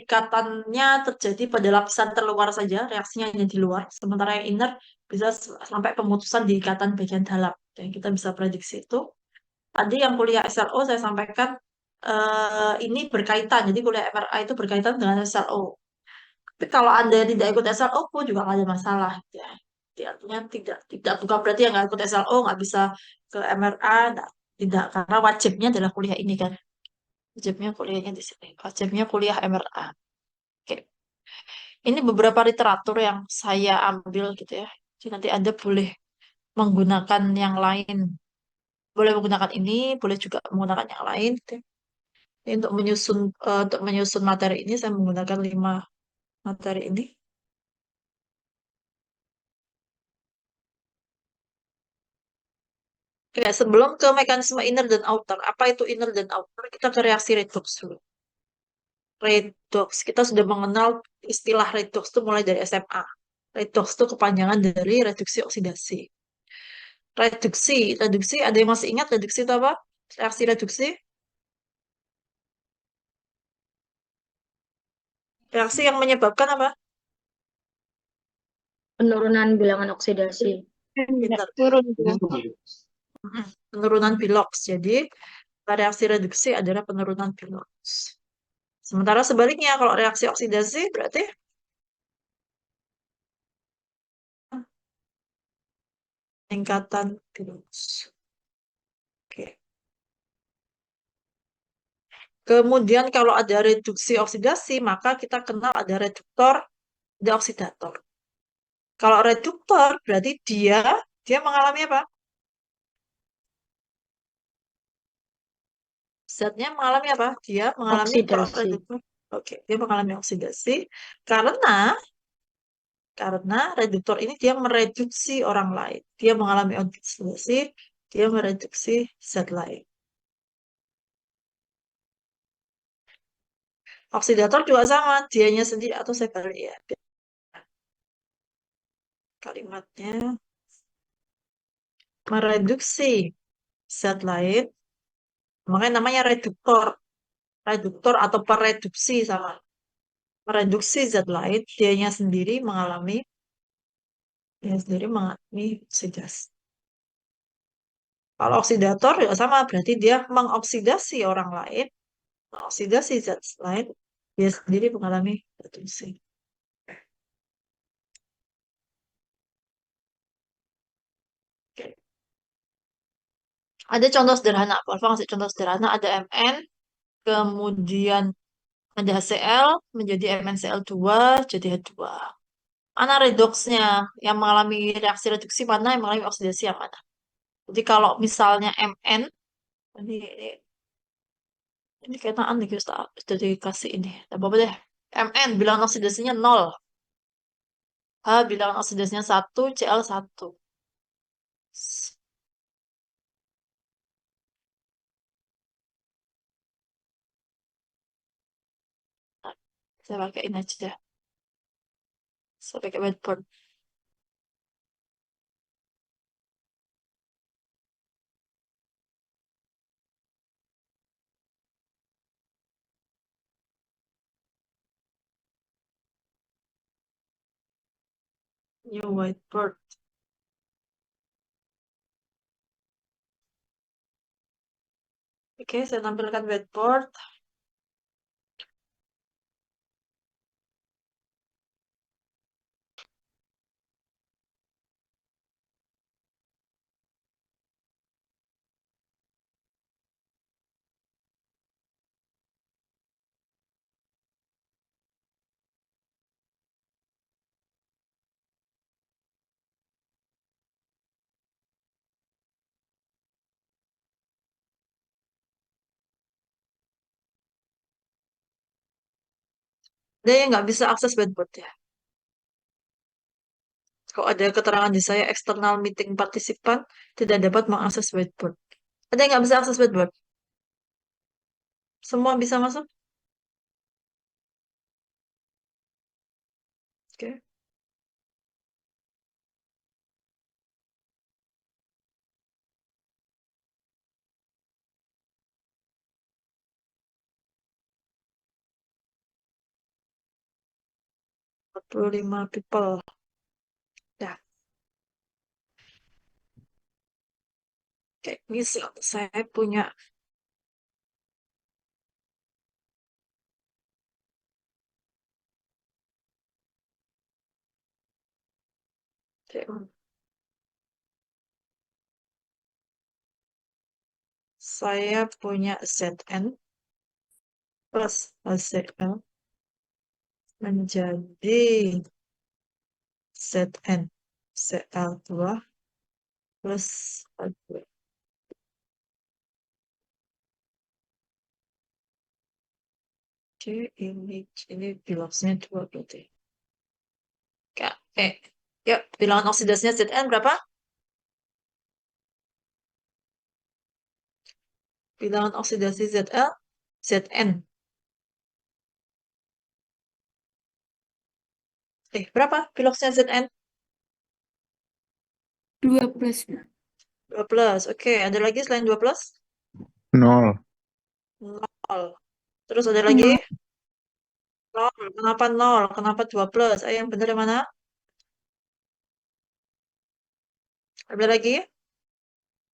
ikatannya terjadi pada lapisan terluar saja, reaksinya hanya di luar. Sementara yang inner bisa sampai pemutusan di ikatan bagian dalam. Dan kita bisa prediksi itu. Tadi yang kuliah SLO saya sampaikan ini berkaitan. Jadi kuliah MRA itu berkaitan dengan SLO. Tapi kalau Anda tidak ikut SLO pun juga nggak ada masalah. Ya. Jadi artinya tidak bukan berarti yang nggak ikut SLO nggak bisa ke MRA. Nah, tidak, karena wajibnya adalah kuliah ini kan. Wajibnya kuliahnya di sini. Wajibnya kuliah MRA. Oke. Ini beberapa literatur yang saya ambil gitu ya. Jadi nanti Anda boleh menggunakan yang lain. Boleh menggunakan ini, boleh juga menggunakan yang lain, gitu ya. Ini untuk menyusun materi ini saya menggunakan 5 materi ini. Oke, sebelum ke mekanisme inner dan outer, apa itu inner dan outer? Kita ke reaksi redox dulu. Redox, kita sudah mengenal istilah redox itu mulai dari SMA. Redox itu kepanjangan dari reduksi oksidasi. Reduksi, ada yang masih ingat reduksi itu apa? Reaksi reduksi, reaksi yang menyebabkan apa? Penurunan bilangan oksidasi. Pintar. Turun dia. Penurunan bilox. Jadi, reaksi reduksi adalah penurunan bilox. Sementara sebaliknya, kalau reaksi oksidasi berarti peningkatan bilox. Oke. Kemudian kalau ada reduksi oksidasi, maka kita kenal ada reduktor, ada oksidator. Kalau reduktor berarti dia mengalami apa? Zatnya mengalami apa? Dia mengalami kalau Oksidasi. reduktor. Oke, dia mengalami oksidasi karena reduktor ini dia mereduksi orang lain. Dia mengalami oksidasi, dia mereduksi zat lain. Oksidator juga sama, dianya sendiri atau saya balik ya. Kalimatnya mereduksi zat lain, makanya namanya reduktor. Reduktor atau pereduksi sama. Mereduksi zat lain, dianya sendiri mengalami oksidasi. Kalau oksidator juga sama, berarti dia mengoksidasi orang lain, mengoksidasi zat lain, dia sendiri mengalami reduksi. Oke. Ada contoh sederhana, Alfa ngasih contoh sederhana, ada Mn, kemudian ada HCl menjadi MnCl2 jadi H2. Mana redoksnya yang mengalami reaksi reduksi, mana yang mengalami oksidasi yang mana? Jadi kalau misalnya Mn, ini kenaan nih Ustaz, sudah dikasih ini. Tidak apa-apa deh. Mn bilangan oksidasinya 0. H bilangan oksidasinya 1, Cl1. Nah, saya pakai ini aja. Saya pakai whiteboard. New whiteboard. Oke, saya tampilkan whiteboard. Ada yang nggak bisa akses whiteboard ya. Kalau ada keterangan di saya eksternal meeting partisipan tidak dapat mengakses whiteboard. Ada yang nggak bisa akses whiteboard? Semua bisa masuk? Oke. 45 people. Ya, kayak misal saya punya kayak, saya punya ZN plus HCl menjadi ZN Cl2 plus H2. Oke, ini bilangannya 2 berarti. Kak, yuk, bilangan oksidasinya Zn berapa? Bilangan oksidasi Zl, Zn. Berapa bilangannya Zn? 12. 12. Oke, ada lagi selain 12? 0. 0. Terus ada lagi? 0. Kenapa 0? Kenapa 12? Yang benar yang mana? Ada lagi?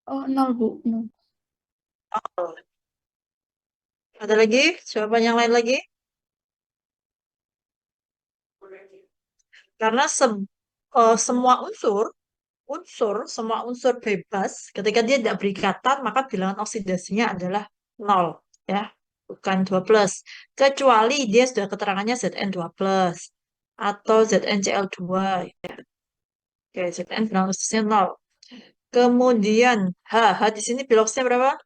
Oh, 0, Bu. 0. 0. Ada lagi? Jawaban yang lain lagi? Karena semua unsur bebas, ketika dia tidak berikatan, maka bilangan oksidasinya adalah 0, ya, bukan 12. Kecuali dia sudah keterangannya Zn2+, atau ZnCl2, ya. Oke, Zn bilangan oksidasinya 0. Kemudian, H di sini bilangannya berapa?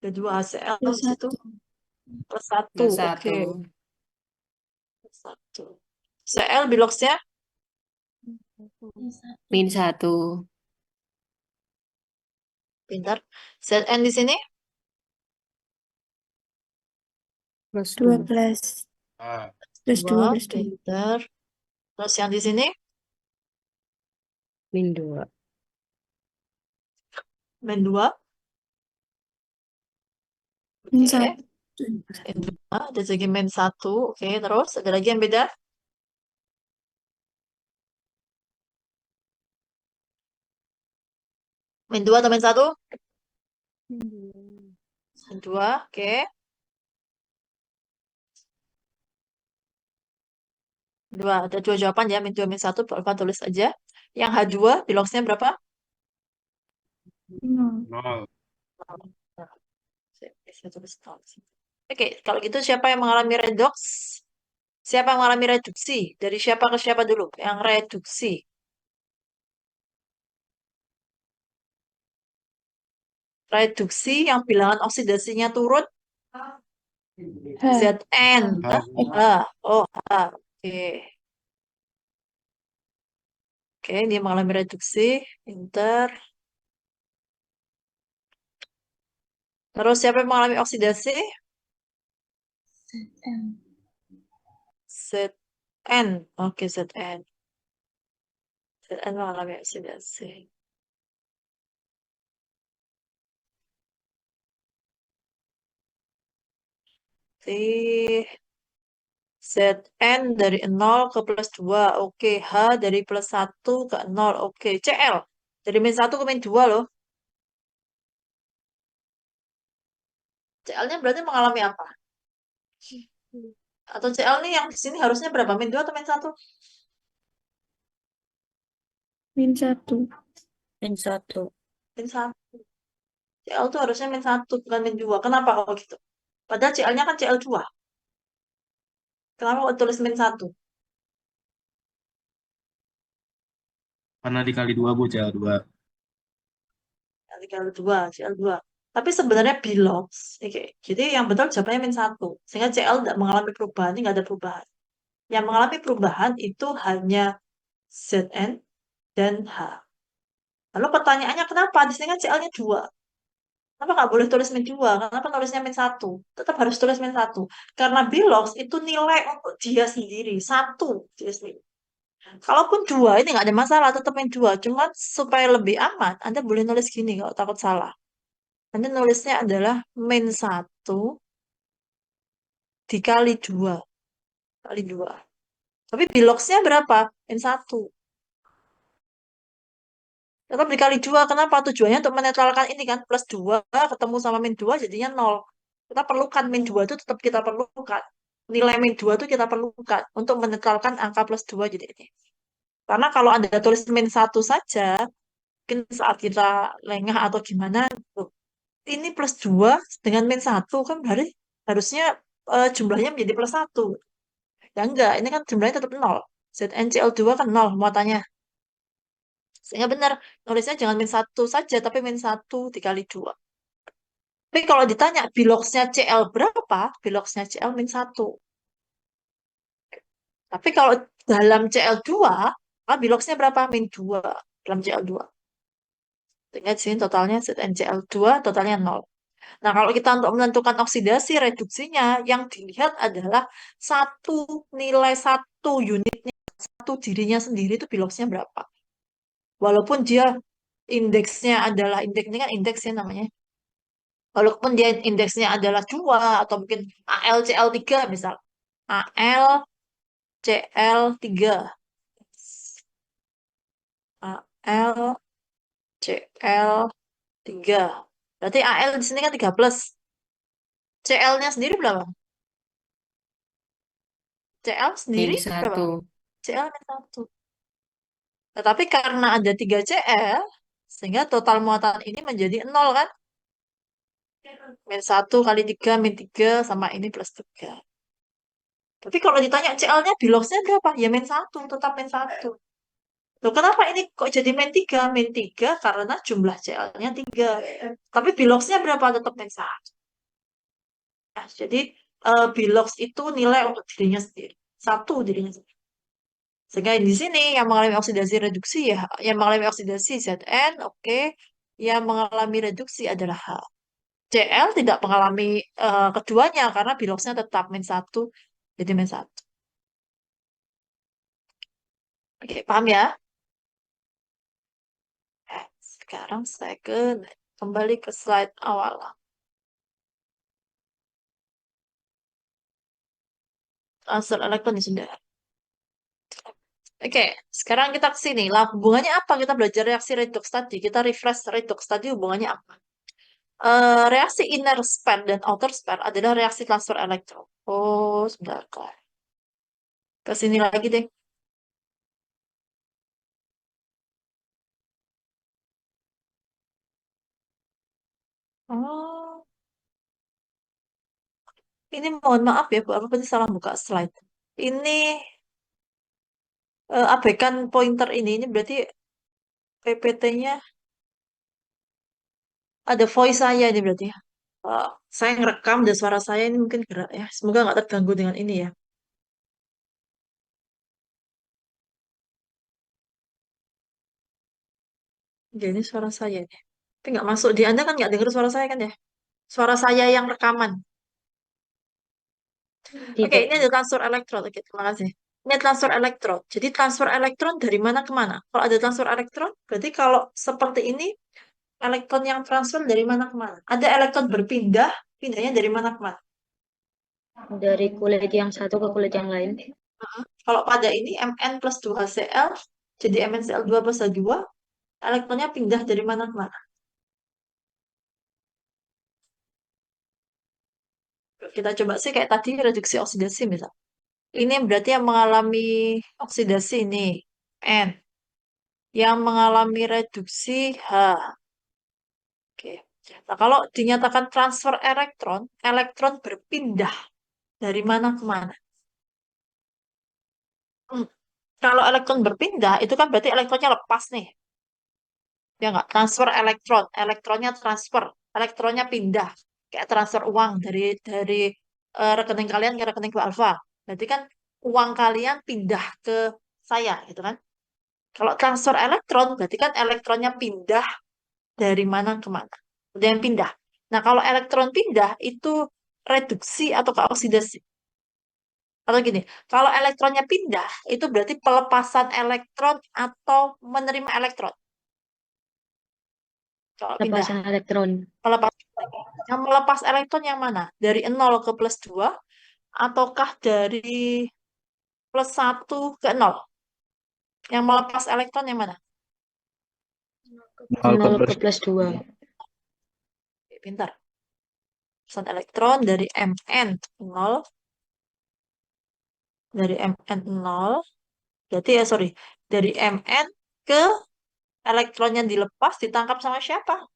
Ada 2 HCl Plus di situ. 1. Plus 1, Plus oke. 1. Plus 1. Cl bilangannya Min 1. pintar. Zn di sini Plus 2 2. plus. Ah. Plus 2 plus 2. pintar. Terus yang di sini Min 2. min 2. Min Oke. 1. Min 2, ada segi min 1. Oke, terus ada lagi yang beda? Min 2 atau min 1? Min 2, oke. Ada dua jawaban ya, min 2, min 1. Bapak tulis aja. Yang H2, bilongsnya berapa? 0. 0. Saya tulis 0. Oke, kalau gitu siapa yang mengalami redox? Siapa yang mengalami reduksi? Dari siapa ke siapa dulu? Yang reduksi. Reduksi yang bilangan oksidasinya turun H. Zn. Ah. H. Oke. Oke, dia mengalami reduksi. Pinter. Terus siapa yang mengalami oksidasi? Zn. Zn. Oke, Zn. Zn mengalami oksidasi. Sih. Zn dari 0 ke plus 2. Oke, H dari plus 1 ke 0. Oke, Cl. Dari min 1 ke min 2 loh. Cl-nya berarti mengalami apa? Atau Cl nih yang di sini harusnya berapa? Min 2 atau min 1? Min 1. Min 1. Min 1. Cl tuh harusnya min 1, bukan min 2. Kenapa kalau gitu? Padahal Cl-nya kan Cl2. Kenapa kok tulis min 1? Karena dikali 2, Bu, CL2. Cl2. Tapi sebenarnya bilox. Oke. Jadi yang betul jawabannya min 1. Sehingga Cl tidak mengalami perubahan. Ini nggak ada perubahan. Yang mengalami perubahan itu hanya Zn dan H. Lalu pertanyaannya kenapa? Di sini kan Cl-nya 2. Kenapa nggak boleh tulis min 2? Kenapa tulisnya min 1? Tetap harus tulis min 1. Karena bilox itu nilai untuk dia sendiri. 1 dia sendiri. Kalaupun 2, ini nggak ada masalah. Tetap min 2. Cuma supaya lebih aman, Anda boleh nulis gini kalau takut salah. Anda nulisnya adalah min 1 dikali 2. Kali 2. Tapi biloxnya berapa? Min 1. Tetap dikali 2. Kenapa? Tujuannya untuk menetralkan ini kan. Plus 2 ketemu sama min 2 jadinya 0. Kita perlukan min 2 itu tetap kita perlukan. Nilai min 2 itu kita perlukan untuk menetralkan angka plus 2 jadi ini. Karena kalau Anda tulis min 1 saja, mungkin saat kita lengah atau gimana, ini plus 2 dengan min 1 kan harusnya jumlahnya menjadi plus 1. Ya enggak, ini kan jumlahnya tetap 0. ZnCl2 kan 0 muatannya. Sehingga benar, nulisnya jangan min 1 saja, tapi min 1 dikali 2. Tapi kalau ditanya biloxnya Cl berapa, biloxnya Cl min 1. Tapi kalau dalam Cl2, maka biloxnya berapa? Min 2 dalam Cl2. Ingat sini totalnya ZnCl2 totalnya 0. Nah, kalau kita untuk menentukan oksidasi reduksinya, yang dilihat adalah nilai satu unitnya, satu dirinya sendiri itu biloxnya berapa. Walaupun dia indeksnya adalah, indeks ini kan indeks ya namanya. Walaupun dia indeksnya adalah 2, atau mungkin AlCl3 misal. AlCl3. AlCl3. Berarti Al di sini kan 3 plus. Cl-nya sendiri berapa? Cl sendiri Min berapa? 1. Cl min 1. Tetapi karena ada 3 Cl, sehingga total muatan ini menjadi 0 kan? Min 1 kali 3, min 3, sama ini plus 3. Tapi kalau ditanya Cl-nya biloxnya berapa? Ya min 1, tetap min 1. Loh, kenapa ini kok jadi min 3? Min 3 karena jumlah Cl-nya 3. Tapi biloxnya berapa? Tetap min 1. Nah, jadi bilox itu nilai untuk dirinya sendiri. Satu dirinya sendiri. Sehingga di sini yang mengalami oksidasi reduksi ya, yang mengalami oksidasi Zn, oke. Yang mengalami reduksi adalah H. Cl tidak mengalami keduanya karena biloxnya tetap min 1, jadi min 1. Oke, paham ya? Sekarang saya kembali ke slide awal. Transfer elektron ya sudah. Oke, sekarang kita ke sini. Lah, hubungannya apa? Kita belajar reaksi redox tadi. Kita refresh redox tadi hubungannya apa? Reaksi inner span dan outer span adalah reaksi transfer elektron. Oh, sebentar. Ke sini lagi deh. Oh, ini mohon maaf ya, Bu. Apa tadi salah buka slide? Ini abaikan pointer ini. Ini berarti PPT-nya ada voice saya ini berarti. Saya ngerekam dan suara saya ini mungkin gerak ya. Semoga nggak terganggu dengan ini ya. Oke, ini suara saya nih. Tapi nggak masuk di Anda kan nggak dengar suara saya kan ya? Suara saya yang rekaman. Oke, Tidak. ini ada transfer elektron. Oke, terima kasih. Ini transfer elektron. Jadi transfer elektron dari mana ke mana? Kalau ada transfer elektron, berarti kalau seperti ini, elektron yang transfer dari mana ke mana? Ada elektron berpindah, pindahnya dari mana ke mana? Dari kulit yang satu ke kulit yang lain. Kalau pada ini Mn plus 2Cl, jadi MnCl2 plus H2, elektronnya pindah dari mana ke mana? Kita coba sih kayak tadi reduksi oksidasi misal. Ini berarti yang mengalami oksidasi ini N. Yang mengalami reduksi H. Oke. Nah, kalau dinyatakan transfer elektron, elektron berpindah dari mana ke mana? Hmm. Kalau elektron berpindah, itu kan berarti elektronnya lepas nih. Ya nggak? Transfer elektron. Elektronnya transfer. Elektronnya pindah. Kayak transfer uang dari rekening kalian ke rekening Bu Alfa. Berarti kan uang kalian pindah ke saya, gitu kan? Kalau transfer elektron, berarti kan elektronnya pindah dari mana ke mana. Ada yang pindah. Nah, kalau elektron pindah, itu reduksi atau oksidasi. Atau gini, kalau elektronnya pindah, itu berarti pelepasan elektron atau menerima elektron. Kalau pindah, Lepasan elektron. melepas. Yang melepas elektron yang mana? Dari 0 ke plus 2 ataukah dari plus 1 ke 0? Yang melepas elektron yang mana? 0 ke 0 plus ke plus 2. Oke, pintar. Pesan elektron dari Mn 0, dari Mn 0, berarti ya sorry, dari Mn ke elektron yang dilepas ditangkap sama siapa?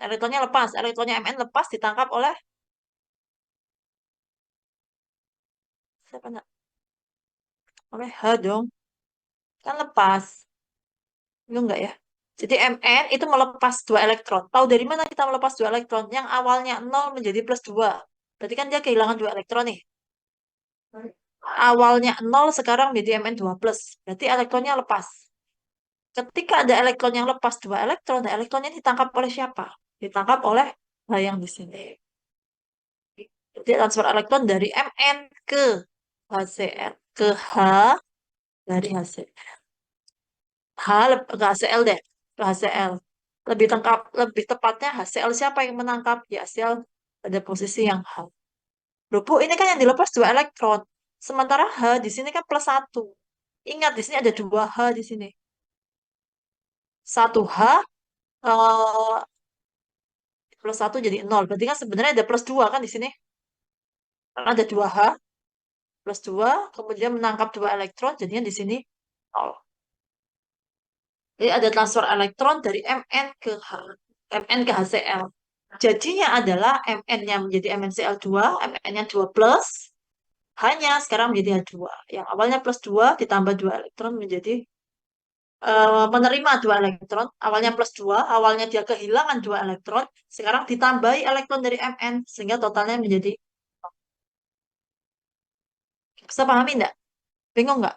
Elektronnya lepas, elektronnya Mn lepas ditangkap oleh siapa nak? Oleh H dong, kan lepas. Itu enggak ya? Jadi Mn itu melepas 2 elektron. Tahu dari mana kita melepas 2 elektron? Yang awalnya 0 menjadi plus 2. Berarti kan dia kehilangan 2 elektron nih. Awalnya 0 sekarang menjadi Mn 2 plus. Berarti elektronnya lepas. Ketika ada elektron yang lepas 2 elektron, nah elektronnya ditangkap oleh siapa? Ditangkap oleh H yang di sini. Jadi transfer elektron dari Mn ke HCl. Ke H dari HCl. H ke HCl deh. Ke HCl. Lebih tepatnya HCl siapa yang menangkap? Ya, HCl pada posisi yang H. Loh, Bu, ini kan yang dilepas 2 elektron. Sementara H di sini kan plus 1. Ingat, di sini ada 2 H di sini. 1 H eh, plus 1 jadi 0. Berarti kan sebenarnya ada plus 2 kan di sini. Karena ada 2 H plus 2, kemudian menangkap 2 elektron, jadinya di sini 0. Jadi ada transfer elektron dari Mn ke H, Mn ke HCl. Jadinya adalah Mn-nya menjadi MnCl2, Mn-nya 2 plus, hanya sekarang menjadi H2. Yang awalnya plus 2 ditambah 2 elektron menjadi menerima 2 elektron. Awalnya plus 2, awalnya dia kehilangan 2 elektron, sekarang ditambahi elektron dari Mn, sehingga totalnya menjadi. Bisa pahami enggak? Bingung nggak?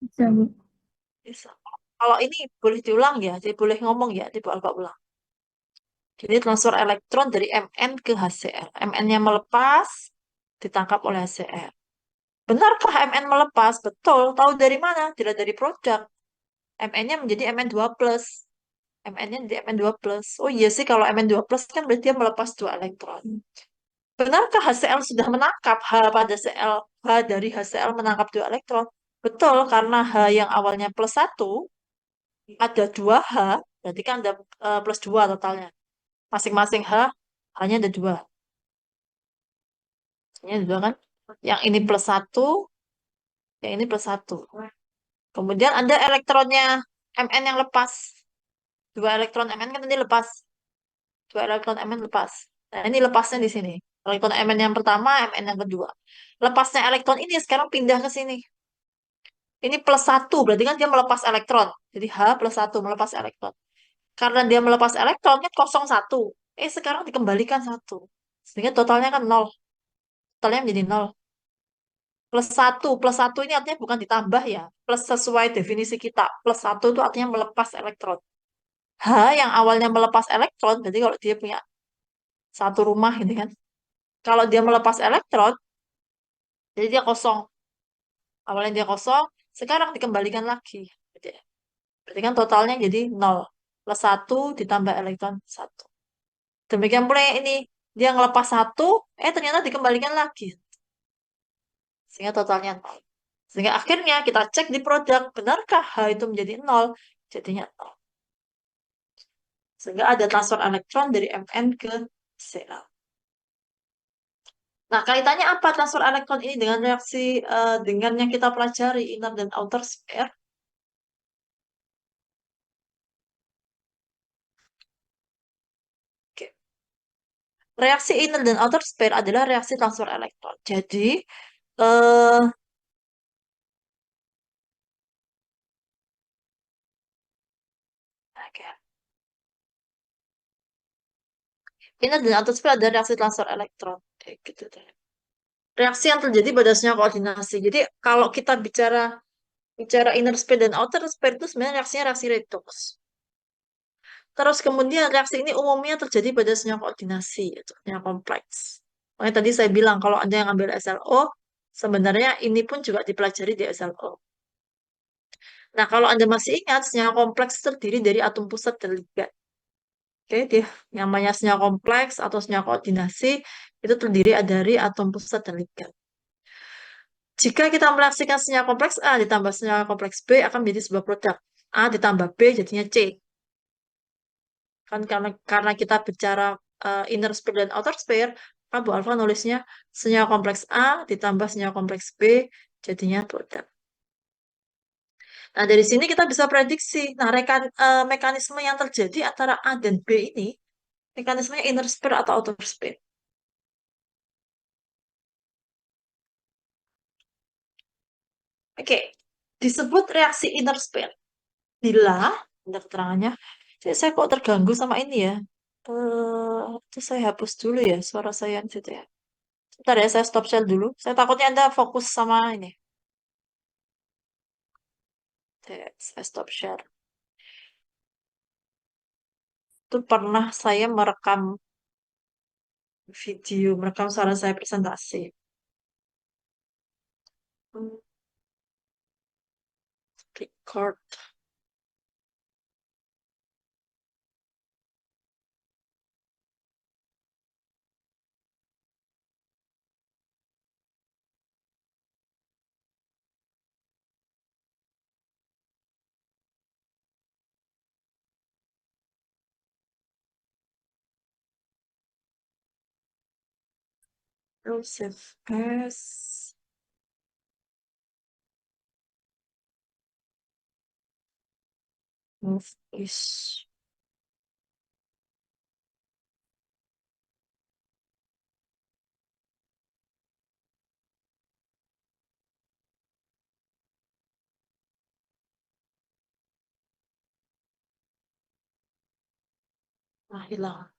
Bisa, Bu. Bisa. Kalau ini boleh diulang ya, jadi boleh ngomong ya, tipe alfa ulang. Jadi transfer elektron dari Mn ke HCl. Mn-nya melepas, ditangkap oleh HCl. Benarkah Mn melepas? Betul. Tahu dari mana? Tidak dari produk. Mn-nya menjadi Mn2 plus. Mn-nya menjadi Mn2 plus. Oh iya sih, kalau Mn2 plus kan berarti dia melepas 2 elektron. Benarkah HCl sudah menangkap H pada Cl? H dari HCl menangkap 2 elektron? Betul, karena H yang awalnya plus 1, ada 2 H, berarti kan ada plus 2 totalnya. Masing-masing H, hanya ada 2. Hanya ada 2 kan? Yang ini plus 1, yang ini plus 1. Kemudian ada elektronnya Mn yang lepas. 2 elektron Mn kan tadi lepas. 2 elektron Mn lepas. Nah, ini lepasnya di sini. Elektron Mn yang pertama, Mn yang kedua. Lepasnya elektron ini sekarang pindah ke sini. Ini plus 1, berarti kan dia melepas elektron. Jadi H plus 1 melepas elektron. Karena dia melepas elektron, kan kosong 1. Sekarang dikembalikan 1. Sehingga totalnya kan 0. Totalnya menjadi 0. Plus 1. Plus 1 ini artinya bukan ditambah ya. Plus sesuai definisi kita. Plus 1 itu artinya melepas elektron. H yang awalnya melepas elektron, berarti kalau dia punya satu rumah gitu kan. Kalau dia melepas elektron, jadi dia kosong. Awalnya dia kosong, sekarang dikembalikan lagi. Berarti kan totalnya jadi 0. Plus 1 ditambah elektron 1. Demikian pula yang ini. Dia ngelepas 1, ternyata dikembalikan lagi. Sehingga totalnya 0. Sehingga akhirnya kita cek di produk, benarkah H itu menjadi 0? Jadinya 0. Sehingga ada transfer elektron dari Mn ke Cl. Nah, kaitannya apa transfer elektron ini dengan reaksi dengan yang kita pelajari, inner dan outer sphere? Oke. Reaksi inner dan outer sphere adalah reaksi transfer elektron. Jadi, eh, oke. Inner dan outer sphere adalah reaksi transfer elektron. Gitu deh. Reaksi yang terjadi pada sinyal koordinasi. Jadi, kalau kita bicara inner sphere dan outer sphere itu sebenarnya reaksinya reaksi redox. Terus kemudian reaksi ini umumnya terjadi pada sinyal koordinasi, yaitu sinyal kompleks. Makanya tadi saya bilang kalau Anda yang ambil SLO, sebenarnya ini pun juga dipelajari di SLO. Nah, kalau Anda masih ingat, sinyal kompleks terdiri dari atom pusat dan ligat. Oke, dia namanya senyawa kompleks atau senyawa koordinasi itu terdiri dari atom pusat dan ligat. Jika kita mereaksikan senyawa kompleks A ditambah senyawa kompleks B akan menjadi sebuah produk. A ditambah B jadinya C. Kan karena kita bicara inner sphere dan outer sphere, kan Bu Alfa nulisnya senyawa kompleks A ditambah senyawa kompleks B jadinya produk. Nah, dari sini kita bisa prediksi. Nah, mekanisme yang terjadi antara A dan B ini, mekanismenya inner sphere atau outer sphere. Oke, disebut reaksi inner sphere. Bila, bentar keterangannya, saya kok terganggu sama ini ya. Itu saya hapus dulu ya, suara saya di situ ya. Bentar ya, saya stop share dulu. Saya takutnya Anda fokus sama ini. Saya stop share. Itu pernah saya merekam video, merekam suara saya presentasi. Hmm, Record. Terus save as. Move is. Nah, hilang.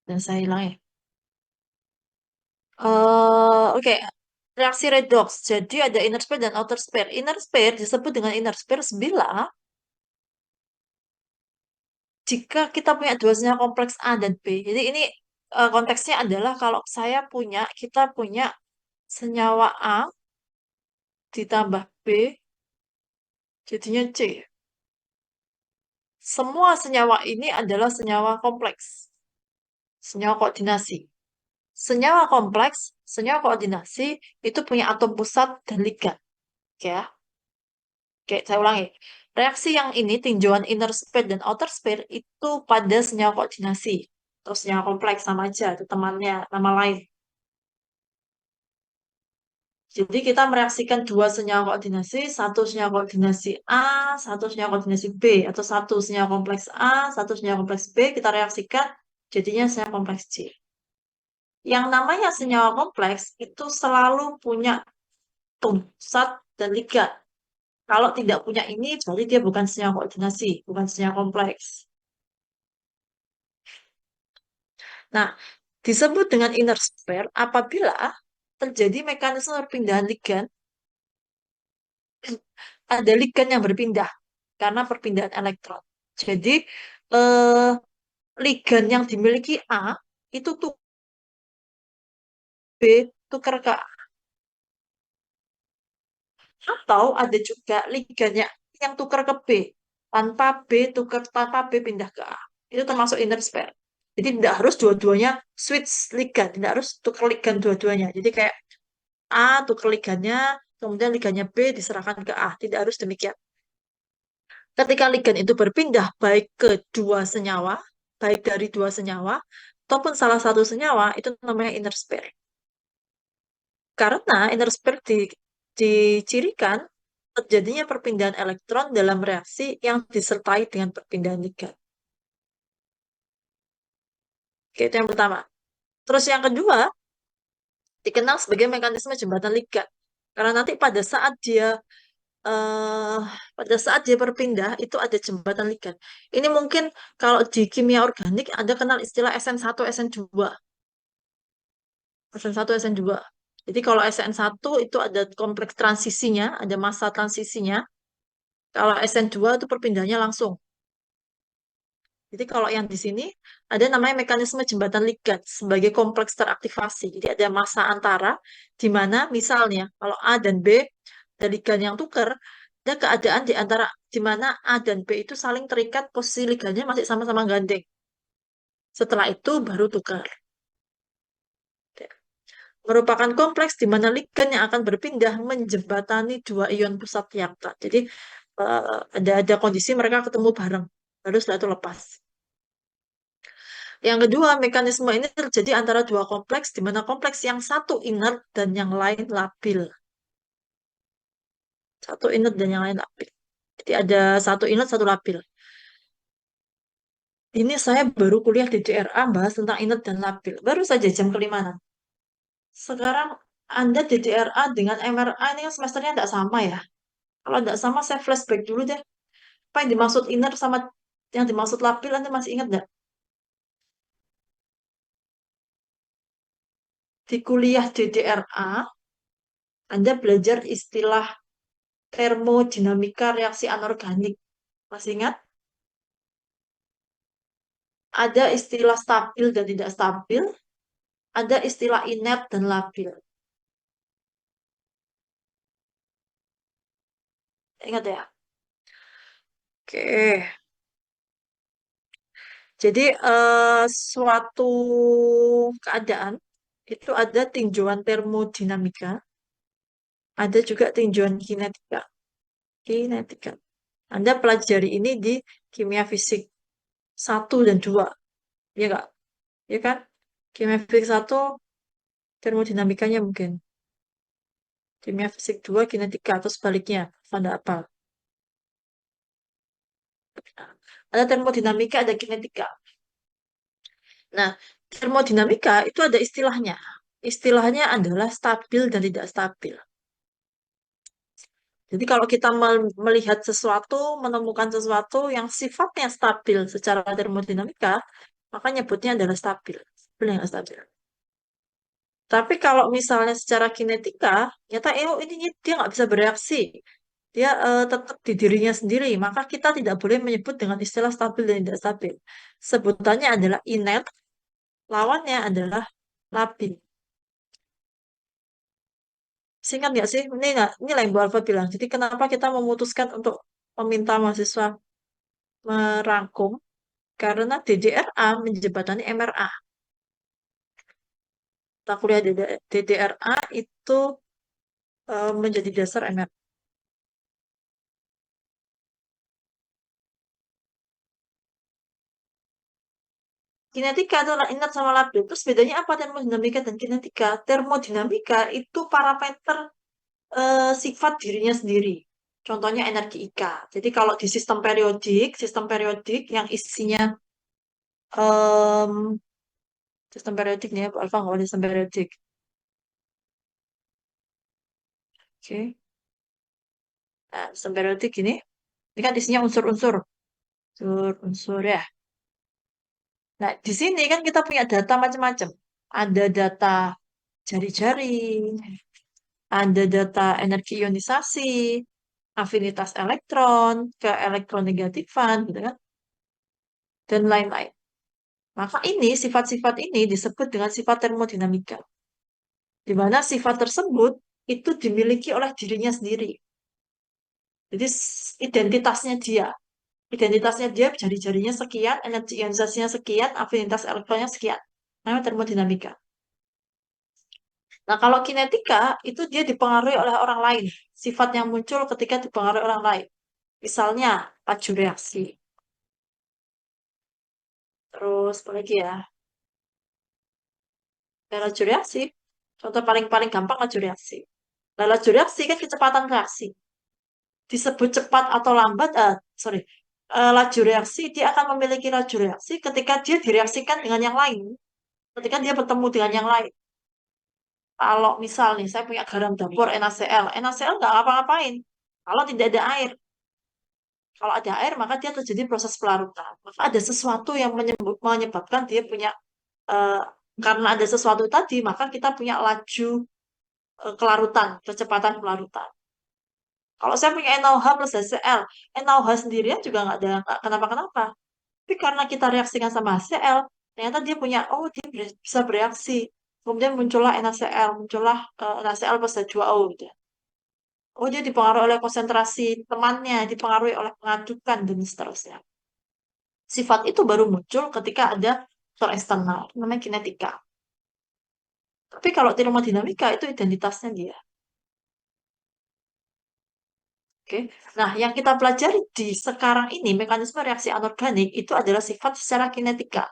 Dan saya hilang ya. Oke. Reaksi redox. Jadi ada inner sphere dan outer sphere. Inner sphere disebut dengan inner sphere bila jika kita punya dua senyawa kompleks A dan B. Jadi ini konteksnya adalah kalau kita punya senyawa A ditambah B jadinya C. Semua senyawa ini adalah senyawa kompleks, senyawa koordinasi. Senyawa kompleks, senyawa koordinasi itu punya atom pusat dan ligat. Oke ya. Oke, saya ulangi. Reaksi yang ini, tinjauan inner sphere dan outer sphere, itu pada senyawa koordinasi. Atau senyawa kompleks, sama aja. Itu temannya, nama lain. Jadi kita mereaksikan dua senyawa koordinasi, satu senyawa koordinasi A, satu senyawa koordinasi B, atau satu senyawa kompleks A, satu senyawa kompleks B, kita reaksikan jadinya senyawa kompleks C. Yang namanya senyawa kompleks itu selalu punya pusat dan ligat. Kalau tidak punya ini, berarti dia bukan senyawa koordinasi, bukan senyawa kompleks. Nah, disebut dengan inner sphere apabila terjadi mekanisme perpindahan ligan, ada ligan yang berpindah karena perpindahan elektron. Jadi, eh, ligan yang dimiliki A itu tuh B tukar ke A. Atau ada juga ligannya yang tukar ke B tanpa B pindah ke A. Itu termasuk inner sphere. Jadi tidak harus dua-duanya switch ligan, tidak harus tukar ligan dua-duanya. Jadi kayak A tukar ligannya, kemudian ligannya B diserahkan ke A. Tidak harus demikian. Ketika ligan itu berpindah baik ke dua senyawa, baik dari dua senyawa, ataupun salah satu senyawa, itu namanya inner sphere. Karena inner sphere dicirikan terjadinya perpindahan elektron dalam reaksi yang disertai dengan perpindahan ligan. Oke, itu yang pertama. Terus yang kedua, dikenal sebagai mekanisme jembatan ligan. Karena nanti eh, pada saat dia berpindah itu ada jembatan ligan. Ini mungkin kalau di kimia organik Anda kenal istilah SN1, SN2. SN1, SN2. Jadi kalau SN1 itu ada kompleks transisinya, ada massa transisinya. Kalau SN2 itu perpindahannya langsung. Jadi kalau yang di sini ada namanya mekanisme jembatan ligat sebagai kompleks teraktivasi. Jadi ada massa antara di mana misalnya kalau A dan B ada ligan yang tuker, ada keadaan di antara di mana A dan B itu saling terikat, posisi ligannya masih sama-sama gandeng. Setelah itu baru tukar. Merupakan kompleks di mana ligan yang akan berpindah menjembatani dua ion pusat yakta. Jadi ada kondisi mereka ketemu bareng, baru setelah itu lepas. Yang kedua, mekanisme ini terjadi antara dua kompleks, di mana kompleks yang satu inert dan yang lain labil. Satu inert dan yang lain labil. Jadi ada satu inert, satu labil. Ini saya baru kuliah di DRA bahas tentang inert dan labil. Baru saja jam kelima. Sekarang Anda di DRA dengan MRA ini kan semesternya tidak sama ya. Kalau tidak sama, saya flashback dulu deh. Apa yang dimaksud inert sama yang dimaksud labil, Anda masih ingat nggak? Di kuliah DDRA, Anda belajar istilah termodinamika reaksi anorganik. Masih ingat? Ada istilah stabil dan tidak stabil, ada istilah inert dan labil. Ingat ya? Oke. Jadi suatu keadaan itu ada tinjauan termodinamika, ada juga tinjauan kinetika. Kinetika. Anda pelajari ini di kimia fisik 1 dan 2. Ya nggak? Ya kan? Kimia fisik 1, termodinamikanya mungkin. Kimia fisik 2, kinetika, atau sebaliknya. Anda apa? Ada termodinamika, ada kinetika. Nah, termodinamika itu ada istilahnya. Istilahnya adalah stabil dan tidak stabil. Jadi kalau kita melihat sesuatu, menemukan sesuatu yang sifatnya stabil secara termodinamika, maka nyebutnya adalah stabil. Stabil yang nggak stabil. Tapi kalau misalnya secara kinetika, ternyata ini dia nggak bisa bereaksi. Dia tetap di dirinya sendiri. Maka kita tidak boleh menyebut dengan istilah stabil dan tidak stabil. Sebutannya adalah inert, lawannya adalah labil. Singkat nggak sih? Ini nggak, ini lah yang Bu Alfa bilang. Jadi kenapa kita memutuskan untuk meminta mahasiswa merangkum? Karena DDRA menjembatani MRA. Kita kuliah DDRA itu menjadi dasar MRA. Kinetika adalah inert sama labil. Terus bedanya apa termodinamika dan kinetika? Termodinamika itu parameter sifat dirinya sendiri. Contohnya energi IK. Jadi kalau di sistem periodik yang isinya em, sistem periodik nih ya, Bu Alfa nggak sistem periodik. Oke. Nah, sistem periodik ini kan isinya unsur-unsur. Unsur-unsur ya. Nah, di sini kan kita punya data macam-macam. Ada data jari-jari, ada data energi ionisasi, afinitas elektron, ke elektronegatifan, gitu kan, dan lain-lain. Maka sifat-sifat ini disebut dengan sifat termodinamika, di mana sifat tersebut itu dimiliki oleh dirinya sendiri. Jadi identitasnya dia. Identitasnya dia, jari-jarinya sekian, energi ionisasinya sekian, afinitas elektronnya sekian. Namanya termodinamika. Nah, kalau kinetika itu dia dipengaruhi oleh orang lain. Sifat yang muncul ketika dipengaruhi orang lain. Misalnya, laju reaksi. Terus, apa lagi ya? Ya, laju reaksi. Contoh paling gampang laju reaksi. Nah, laju reaksi kan kecepatan reaksi. Disebut cepat atau lambat, sorry. Laju reaksi, dia akan memiliki laju reaksi ketika dia direaksikan dengan yang lain. Ketika dia bertemu dengan yang lain. Kalau misal nih, saya punya garam dapur NaCl. NaCl nggak ngapa-ngapain. Kalau tidak ada air. Kalau ada air, maka dia terjadi proses pelarutan. Maka ada sesuatu yang menyebabkan dia punya, eh, karena ada sesuatu tadi, maka kita punya laju kelarutan, kecepatan pelarutan. Kalau saya punya NaOH plus HCl, NaOH sendirian juga nggak ada nggak kenapa-kenapa. Tapi karena kita reaksikan sama HCl, ternyata dia punya, oh dia bisa bereaksi. Kemudian muncullah NaCl, muncullah NaCl plus H2O gitu ya. Oh dia dipengaruhi oleh konsentrasi temannya, dipengaruhi oleh pengadukan, dan seterusnya. Sifat itu baru muncul ketika ada faktor eksternal, namanya kinetika. Tapi kalau termodinamika itu identitasnya dia. Oke. Nah, yang kita pelajari di sekarang ini, mekanisme reaksi anorganik itu adalah sifat secara kinetika.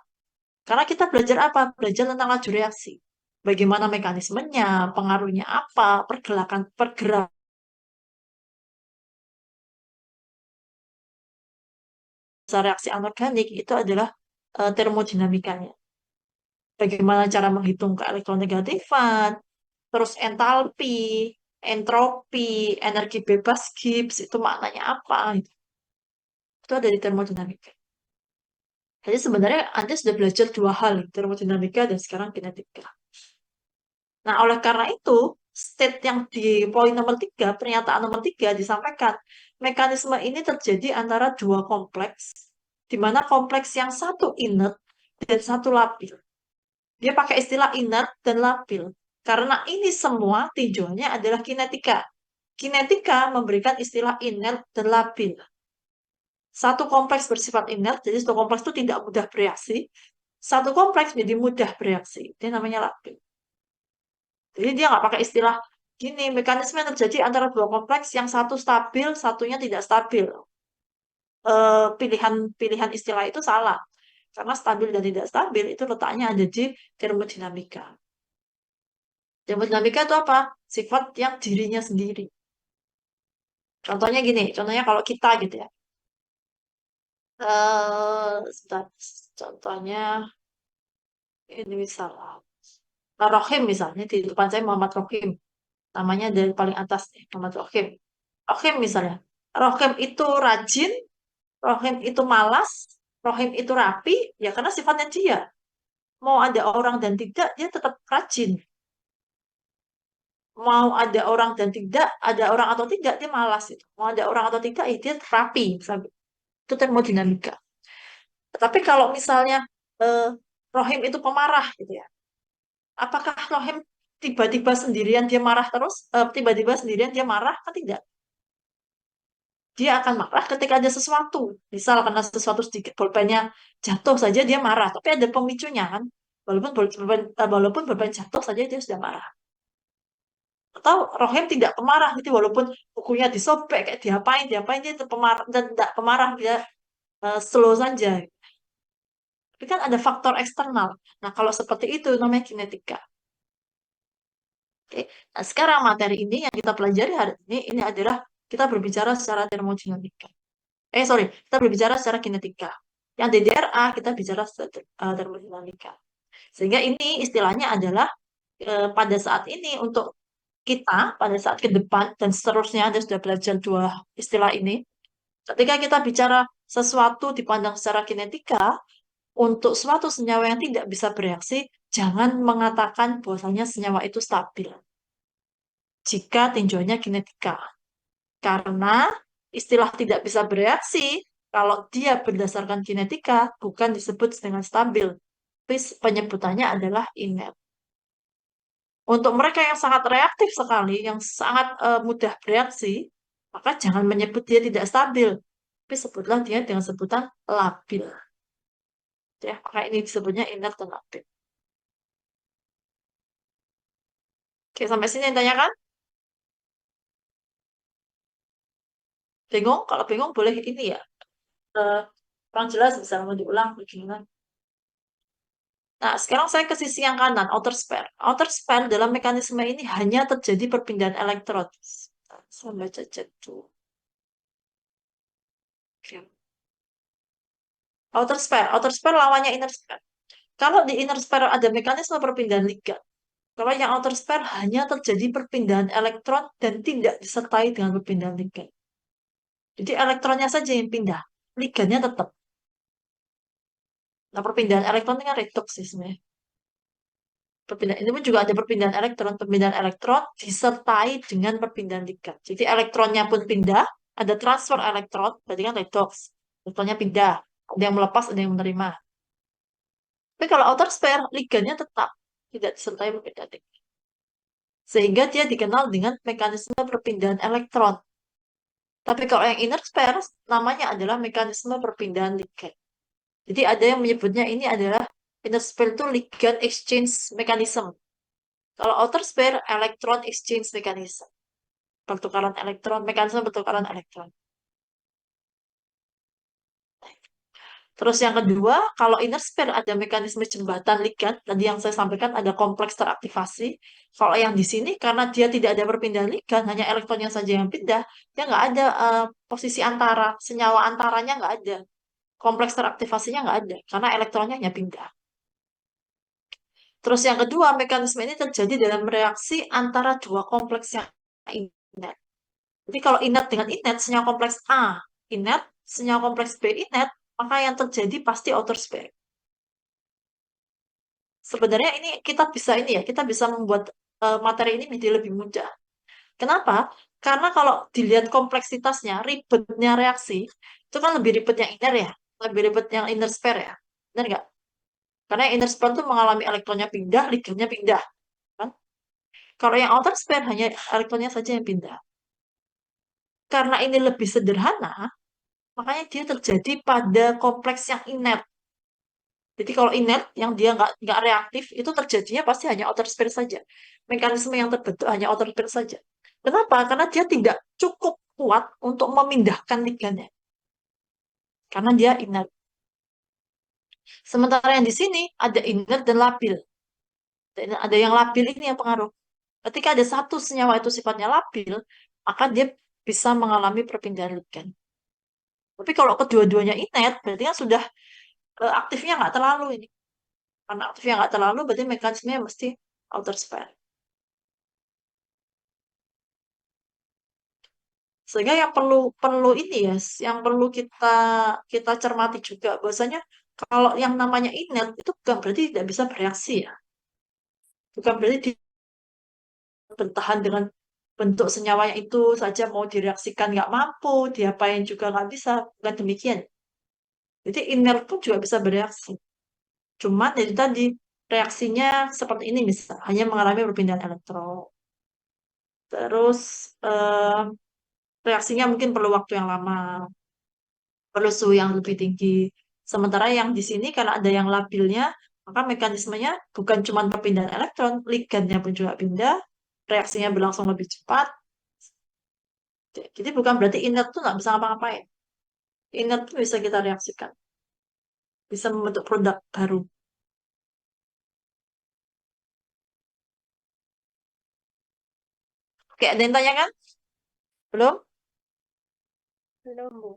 Karena kita belajar apa? Belajar tentang laju reaksi. Bagaimana mekanismenya, pengaruhnya apa, pergerakan reaksi anorganik itu adalah termodinamikanya. Bagaimana cara menghitung keelektronegatifan, terus entalpi, entropi, energi bebas Gibbs, itu maknanya apa? Itu ada di termodinamika. Jadi sebenarnya Anda sudah belajar dua hal, termodinamika dan sekarang kinetika. Nah, oleh karena itu, state yang di poin nomor 3, pernyataan nomor 3 disampaikan, mekanisme ini terjadi antara dua kompleks, di mana kompleks yang satu inert dan satu labil. Dia pakai istilah inert dan labil, karena ini semua tinjauannya adalah kinetika. Kinetika memberikan istilah inert dan labil. Satu kompleks bersifat inert, jadi satu kompleks itu tidak mudah bereaksi. Satu kompleks menjadi mudah bereaksi, itu namanya labil. Jadi dia nggak pakai istilah gini, mekanisme yang terjadi antara dua kompleks, yang satu stabil, satunya tidak stabil. Pilihan istilah itu salah. Karena stabil dan tidak stabil itu letaknya ada di termodinamika. Termodinamika itu apa? Sifat yang dirinya sendiri. Contohnya gini, contohnya kalau kita gitu ya. Sebentar. Contohnya ini misalnya. Rohim misalnya, di depan saya Muhammad Rohim. Namanya dari paling atas nih, Muhammad Rohim. Rohim misalnya. Rohim itu rajin, Rohim itu malas, Rohim itu rapi, ya karena sifatnya dia. Mau ada orang dan tidak, dia tetap rajin. Mau ada orang dan tidak, ada orang atau tidak, dia malas. Itu. Mau ada orang atau tidak, ya dia rapi. Misalnya. Itu termodinamika. Tapi kalau misalnya eh, Rohim itu pemarah gitu ya, apakah Rohim tiba-tiba sendirian dia marah terus? Tiba-tiba sendirian dia marah? Kan tidak. Dia akan marah ketika ada sesuatu. Misal karena sesuatu sedikit bolpennya jatuh saja dia marah, tapi ada pemicunya kan. Walaupun bolpen jatuh saja dia sudah marah. Atau Rohim tidak pemarah, jadi walaupun bukunya disobek kayak diapain dia tetap pemarah dan tidak pemarah, dia slow saja. Tapi kan ada faktor eksternal. Nah, kalau seperti itu namanya kinetika. Oke. Nah, sekarang materi ini yang kita pelajari hari ini adalah kita berbicara secara termodinamika. Sorry, kita berbicara secara kinetika. Yang DDRA kita bicara termodinamika. Sehingga ini istilahnya adalah pada saat ini untuk kita, pada saat ke depan dan seterusnya, Anda sudah belajar dua istilah ini. Ketika kita bicara sesuatu dipandang secara kinetika, untuk suatu senyawa yang tidak bisa bereaksi, jangan mengatakan bahwasanya senyawa itu stabil. Jika tinjauannya kinetika. Karena istilah tidak bisa bereaksi, kalau dia berdasarkan kinetika, bukan disebut dengan stabil. Tapi penyebutannya adalah inert. Untuk mereka yang sangat reaktif sekali, yang sangat mudah bereaksi, maka jangan menyebut dia tidak stabil. Tapi sebutlah dia dengan sebutan labil. Ya, maka ini disebutnya inert dan labil. Oke, sampai sini yang tanyakan? Bingung? Kalau bingung boleh ini ya. Kurang jelas bisa mau diulang begini. Nah, sekarang saya ke sisi yang kanan, outer spare. Outer spare dalam mekanisme ini hanya terjadi perpindahan elektron. Saya baca chat dulu. Oke. Outer spare lawannya inner spare. Kalau di inner spare ada mekanisme perpindahan ligan. Kalau yang outer spare hanya terjadi perpindahan elektron dan tidak disertai dengan perpindahan ligan. Jadi elektronnya saja yang pindah, ligannya tetap. Nah, perpindahan elektron ini kan redox sih sebenarnya. Perpindahan ini pun juga ada perpindahan elektron. Perpindahan elektron disertai dengan perpindahan ligan. Jadi elektronnya pun pindah, ada transfer elektron, berarti kan redox. Elektronnya pindah. Ada yang melepas, ada yang menerima. Tapi kalau outer spare, ligannya tetap tidak disertai perpindahan ligan. Sehingga dia dikenal dengan mekanisme perpindahan elektron. Tapi kalau yang inner spare, namanya adalah mekanisme perpindahan ligan. Jadi ada yang menyebutnya ini adalah inner spare itu ligand exchange mechanism. Kalau outer spare, electron exchange mechanism. Pertukaran elektron, mekanisme pertukaran elektron. Terus yang kedua, kalau inner spare ada mekanisme jembatan ligan, tadi yang saya sampaikan ada kompleks teraktivasi. Kalau yang di sini, karena dia tidak ada perpindahan ligan, hanya elektronnya saja yang pindah, dia nggak ada posisi antara, senyawa antaranya nggak ada. Kompleks teraktivasinya nggak ada, karena elektronnya hanya pindah. Terus yang kedua, mekanisme ini terjadi dalam reaksi antara dua kompleks yang inert. Jadi kalau inert dengan inert, senyawa kompleks A inert, senyawa kompleks B inert, maka yang terjadi pasti outer spare. Sebenarnya ini kita bisa membuat materi ini menjadi lebih mudah. Kenapa? Karena kalau dilihat kompleksitasnya, ribetnya reaksi, itu kan lebih ribet yang inner ya, lebih ribet yang inner spare ya. Benar nggak? Karena yang inner spare itu mengalami elektronnya pindah, ligannya pindah. Kan? Kalau yang outer spare hanya elektronnya saja yang pindah. Karena ini lebih sederhana, makanya dia terjadi pada kompleks yang inert. Jadi kalau inert yang dia nggak reaktif itu terjadinya pasti hanya outer spare saja. Mekanisme yang terbentuk hanya outer spare saja. Kenapa? Karena dia tidak cukup kuat untuk memindahkan ligannya. Karena dia inert. Sementara yang di sini ada inert dan labil. Ada yang labil ini yang pengaruh. Ketika ada satu senyawa itu sifatnya labil, maka dia bisa mengalami perpindahan ligan. Tapi kalau kedua-duanya inert, berarti kan sudah aktifnya nggak terlalu ini. Karena aktifnya nggak terlalu, berarti mekanismenya mesti outer spare. Sehingga yang perlu perlu ini ya, yang perlu kita kita cermati juga bahwasanya kalau yang namanya inert itu bukan berarti tidak bisa bereaksi ya. Bukan berarti dia bertahan dengan bentuk senyawanya itu saja mau direaksikan nggak mampu, diapain juga nggak bisa, bukan demikian. Jadi inert pun juga bisa bereaksi. Cuman jadi tadi reaksinya seperti ini misal hanya mengalami perpindahan elektron. Terus eh, reaksinya mungkin perlu waktu yang lama, perlu suhu yang lebih tinggi. Sementara yang di sini karena ada yang labilnya, maka mekanismenya bukan cuma perpindahan elektron, ligannya pun juga pindah, reaksinya berlangsung lebih cepat. Jadi bukan berarti inert tuh nggak bisa ngapa-ngapain. Inert tuh bisa kita reaksikan, bisa membentuk produk baru. Oke, ada yang tanya kan? Belum? Belum, Bu.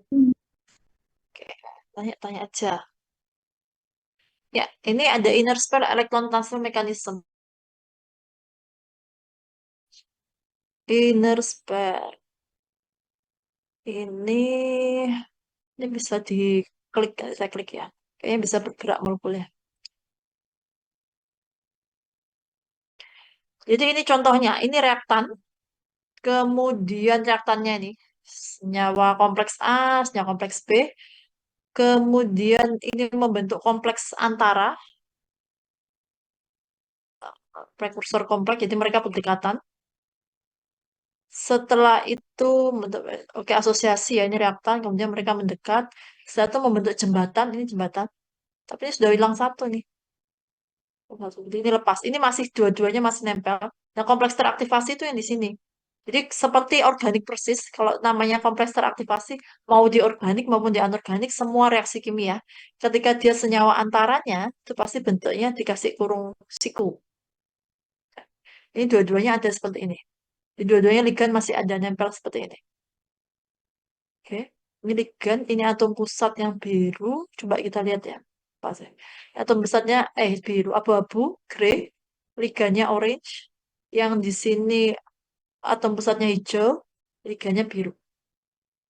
Oke, tanya-tanya aja. Ya, ini ada inner spare electron transfer mechanism. Inner spare. Ini bisa diklik, saya klik ya. Kayaknya bisa bergerak molekulnya. Jadi ini contohnya, ini reaktan, kemudian reaktannya ini senyawa kompleks A, senyawa kompleks B, kemudian ini membentuk kompleks antara prekursor kompleks, jadi mereka berdekatan. Setelah itu oke asosiasi ya ini reaktan, kemudian mereka mendekat. Setelah itu membentuk jembatan, ini jembatan. Tapi ini sudah hilang satu nih. Jadi ini lepas. Ini masih dua-duanya masih nempel. Nah, kompleks teraktivasi itu yang di sini. Jadi seperti organik persis, kalau namanya kompleks teraktivasi, mau di organik maupun di anorganik, semua reaksi kimia. Ketika dia senyawa antaranya, itu pasti bentuknya dikasih kurung siku. Ini dua-duanya ada seperti ini. Di dua-duanya ligan masih ada nempel seperti ini. Oke, ini ligan, ini atom pusat yang biru. Coba kita lihat ya. Apa sih? Atom pusatnya biru, abu-abu, grey, ligannya orange. Yang di sini atom pusatnya hijau, ligannya biru.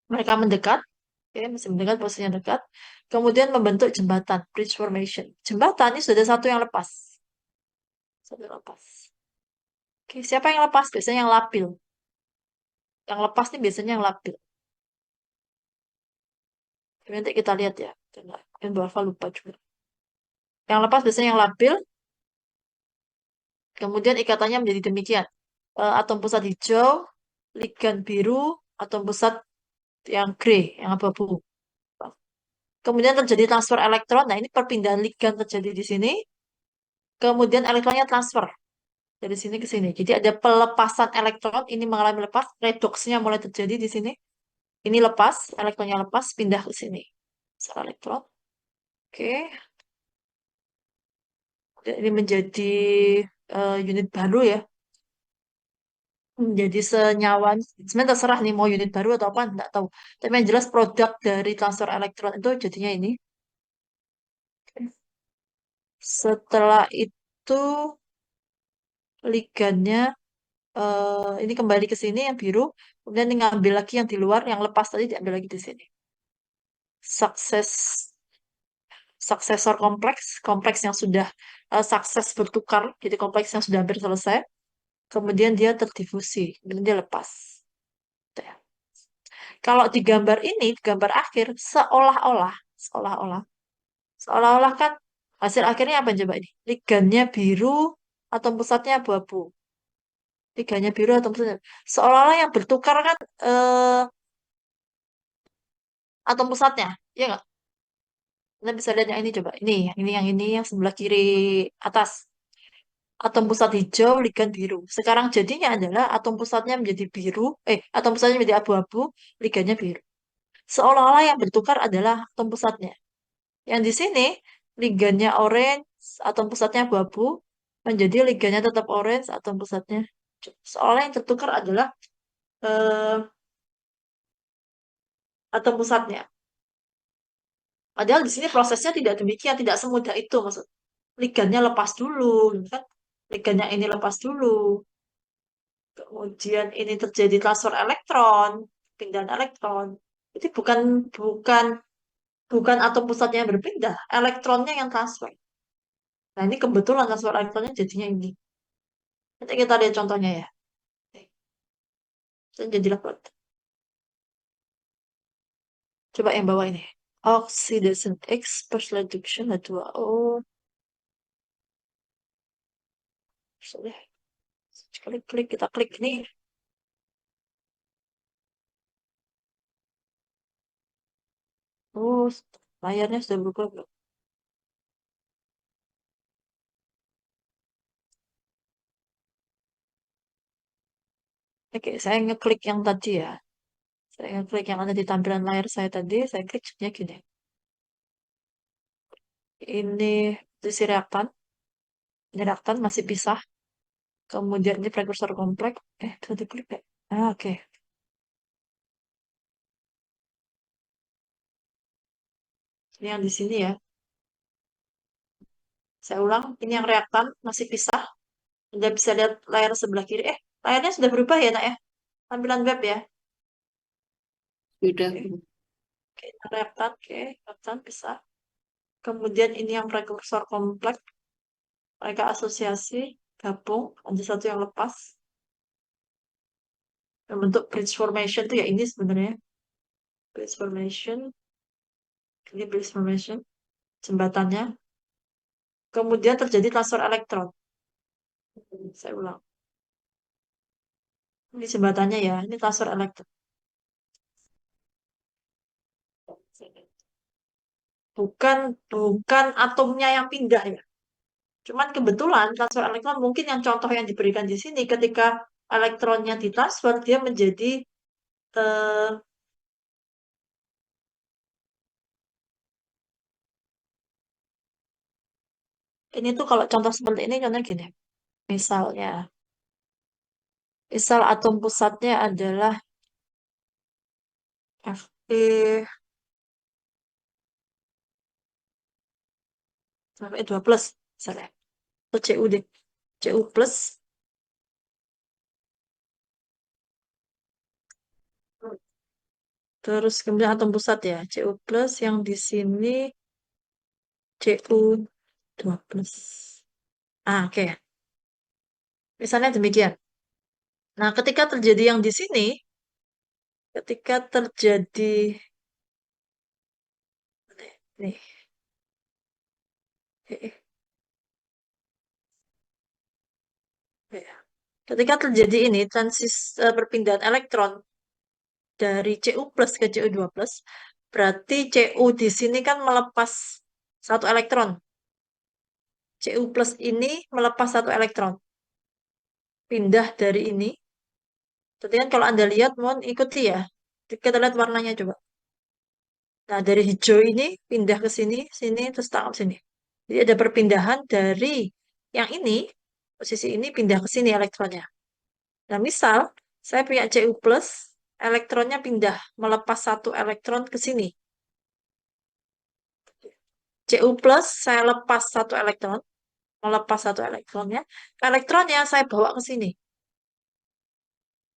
Mereka mendekat, oke, masih mendekat, posisinya dekat. Kemudian membentuk jembatan, bridge formation. Jembatan ini sudah ada satu yang lepas. Satu yang lepas. Oke, siapa yang lepas? Biasanya yang labil. Yang lepas nih biasanya yang labil. Nanti kita lihat ya. Yang alfa lupa juga. Yang lepas biasanya yang labil. Kemudian ikatannya menjadi demikian. Atom pusat hijau, ligan biru, atom pusat yang grey, yang abu-abu. Kemudian terjadi transfer elektron. Nah, ini perpindahan ligan terjadi di sini. Kemudian elektronnya transfer dari sini ke sini. Jadi ada pelepasan elektron. Ini mengalami lepas. Redoksnya mulai terjadi di sini. Ini lepas, elektronnya lepas, pindah ke sini. Secara elektron. Oke. Dan ini menjadi unit baru ya. Menjadi senyawa. Sebenarnya terserah nih mau unit baru atau apa, enggak tahu. Tapi yang jelas produk dari transfer elektron itu jadinya ini. Setelah itu ligannya ini kembali ke sini yang biru, kemudian ini ngambil lagi yang di luar, yang lepas tadi diambil lagi di sini. Sukses suksesor kompleks yang sudah sukses bertukar, jadi kompleks yang sudah hampir selesai, kemudian dia terdifusi, kemudian dia lepas. Gitu ya. Kalau di gambar ini, di gambar akhir, seolah-olah kan hasil akhirnya apa coba ini? Ligannya biru, atom pusatnya abu-abu. Ligannya biru, atom pusatnya. Seolah-olah yang bertukar kan atom pusatnya, ya nggak? Kita bisa lihat yang ini coba. Ini yang sebelah kiri atas. Atom pusat hijau, ligan biru. Sekarang jadinya adalah atom pusatnya menjadi biru, atom pusatnya menjadi abu-abu, ligannya biru. Seolah-olah yang bertukar adalah atom pusatnya. Yang di sini ligannya orange, atom pusatnya abu-abu, menjadi ligannya tetap orange, atom pusatnya. Seolah yang tertukar adalah eh, atom pusatnya. Padahal di sini prosesnya tidak demikian, tidak semudah itu maksud. Ligannya lepas dulu, kan? Ligannya ini lepas dulu. Kemudian ini terjadi transfer elektron, pindahan elektron. Itu bukan bukan bukan atom pusatnya yang berpindah, elektronnya yang transfer. Nah, ini kebetulan transfer elektronnya jadinya ini. Nanti kita lihat contohnya ya. Dan jadilah protein. Coba yang bawah ini. Oxidation X plus reduction H2O. Sudah. Klik, kita klik nih. Oh, layarnya sudah berubah belum? Oke, saya ngeklik yang tadi ya. Saya ngeklik yang ada di tampilan layar saya tadi. Saya klik jadinya gini. Ini sisi reaktan. Ini reaktan masih pisah. Kemudian ini prekursor kompleks. Bisa diklik ya? Oke. Ini yang di sini ya. Saya ulang. Ini yang reaktan masih pisah. Anda bisa lihat layar sebelah kiri. Layarnya sudah berubah ya, nak ya? Tampilan web ya. Sudah. Oke, reaktan pisah. Kemudian ini yang prekursor kompleks. Mereka asosiasi, gabung, ada satu yang lepas. Yang bentuk bridge formation itu ya ini sebenarnya. Bridge formation. Ini bridge formation. Jembatannya. Kemudian terjadi transfer elektron. Saya ulang. Ini jembatannya ya. Ini transfer elektron. Bukan bukan atomnya yang pindah ya. Cuman kebetulan transfer elektron mungkin yang contoh yang diberikan di sini ketika elektronnya ditransfer dia menjadi eh, ini tuh kalau contoh seperti ini contohnya gini. Misalnya, misal atom pusatnya adalah Fe sampai 2 plus misalnya. Atau Cu deh. Cu plus. Terus kemudian atom pusat ya. Cu plus yang di sini Cu 2 plus. Oke. Misalnya demikian. Nah, ketika terjadi yang di sini, ketika terjadi Nih. Eh, ya. Ketika terjadi ini perpindahan elektron dari Cu plus ke Cu2 plus, berarti Cu di sini kan melepas satu elektron. Cu plus ini melepas satu elektron. Pindah dari ini. Jadi kan kalau Anda lihat, mohon ikuti ya. Kita lihat warnanya coba. Nah, dari hijau ini pindah ke sini, sini, terus tangkap sini. Jadi ada perpindahan dari yang ini, posisi ini pindah ke sini elektronnya. Nah, misal saya punya Cu plus, elektronnya pindah, melepas satu elektron ke sini. Cu plus, saya lepas satu elektron, melepas satu elektronnya. Elektronnya saya bawa ke sini.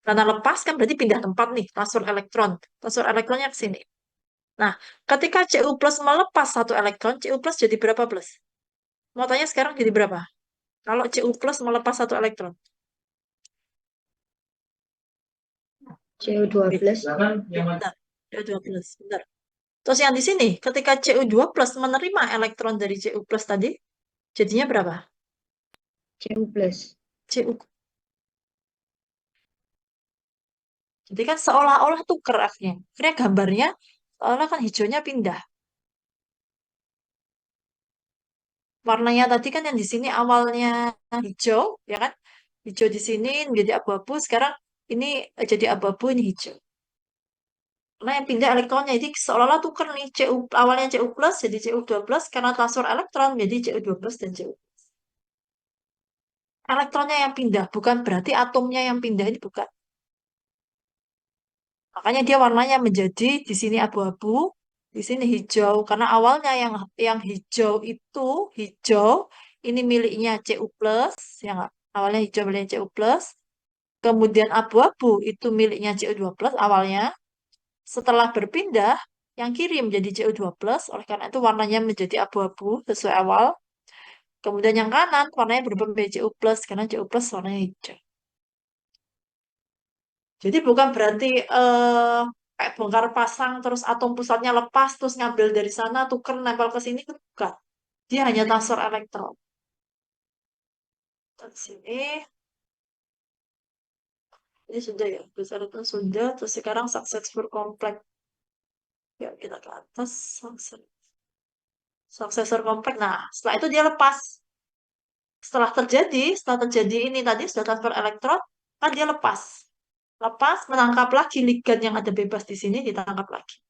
Karena lepas kan berarti pindah tempat nih, transfer elektron. Transfer elektronnya ke sini. Nah, ketika Cu plus melepas satu elektron, Cu plus jadi berapa plus? Mau tanya sekarang jadi berapa? Kalau Cu plus melepas satu elektron. CO2 plus. Bentar. Cu12, bentar. Terus yang di sini, ketika Cu2 plus menerima elektron dari Cu plus tadi, jadinya berapa? CO plus. Cu. Jadi kan seolah-olah tuker akhirnya. Akhirnya gambarnya, seolah kan hijaunya pindah. Warnanya tadi kan yang di sini awalnya hijau, ya kan? Hijau di sini menjadi abu-abu, sekarang ini jadi abu-abu, ini hijau. Karena yang pindah elektronnya, jadi seolah-olah tuker nih, awalnya Cu plus jadi Cu2 plus, karena transfer elektron jadi Cu2 plus dan Cu. Elektronnya yang pindah, bukan berarti atomnya yang pindah, ini bukan. Makanya dia warnanya menjadi di sini abu-abu, di sini hijau. Karena awalnya yang hijau itu hijau, ini miliknya Cu plus, yang awalnya hijau miliknya Cu plus. Kemudian abu-abu itu miliknya Cu2 plus awalnya. Setelah berpindah, yang kiri menjadi Cu2 plus, oleh karena itu warnanya menjadi abu-abu sesuai awal. Kemudian yang kanan warnanya berubah menjadi Cu plus, karena Cu plus warnanya hijau. Jadi bukan berarti kayak bongkar pasang terus atom pusatnya lepas terus ngambil dari sana tuker nempel ke sini, bukan. Dia hanya transfer elektron. Dari sini ini sudah ya, besar itu sudah. Terus sekarang successful complex. Ya kita ke atas successor complex. Nah setelah itu dia lepas. Setelah terjadi ini tadi sudah transfer elektron, kan dia lepas. Lepas menangkap lagi ligan yang ada bebas di sini ditangkap lagi.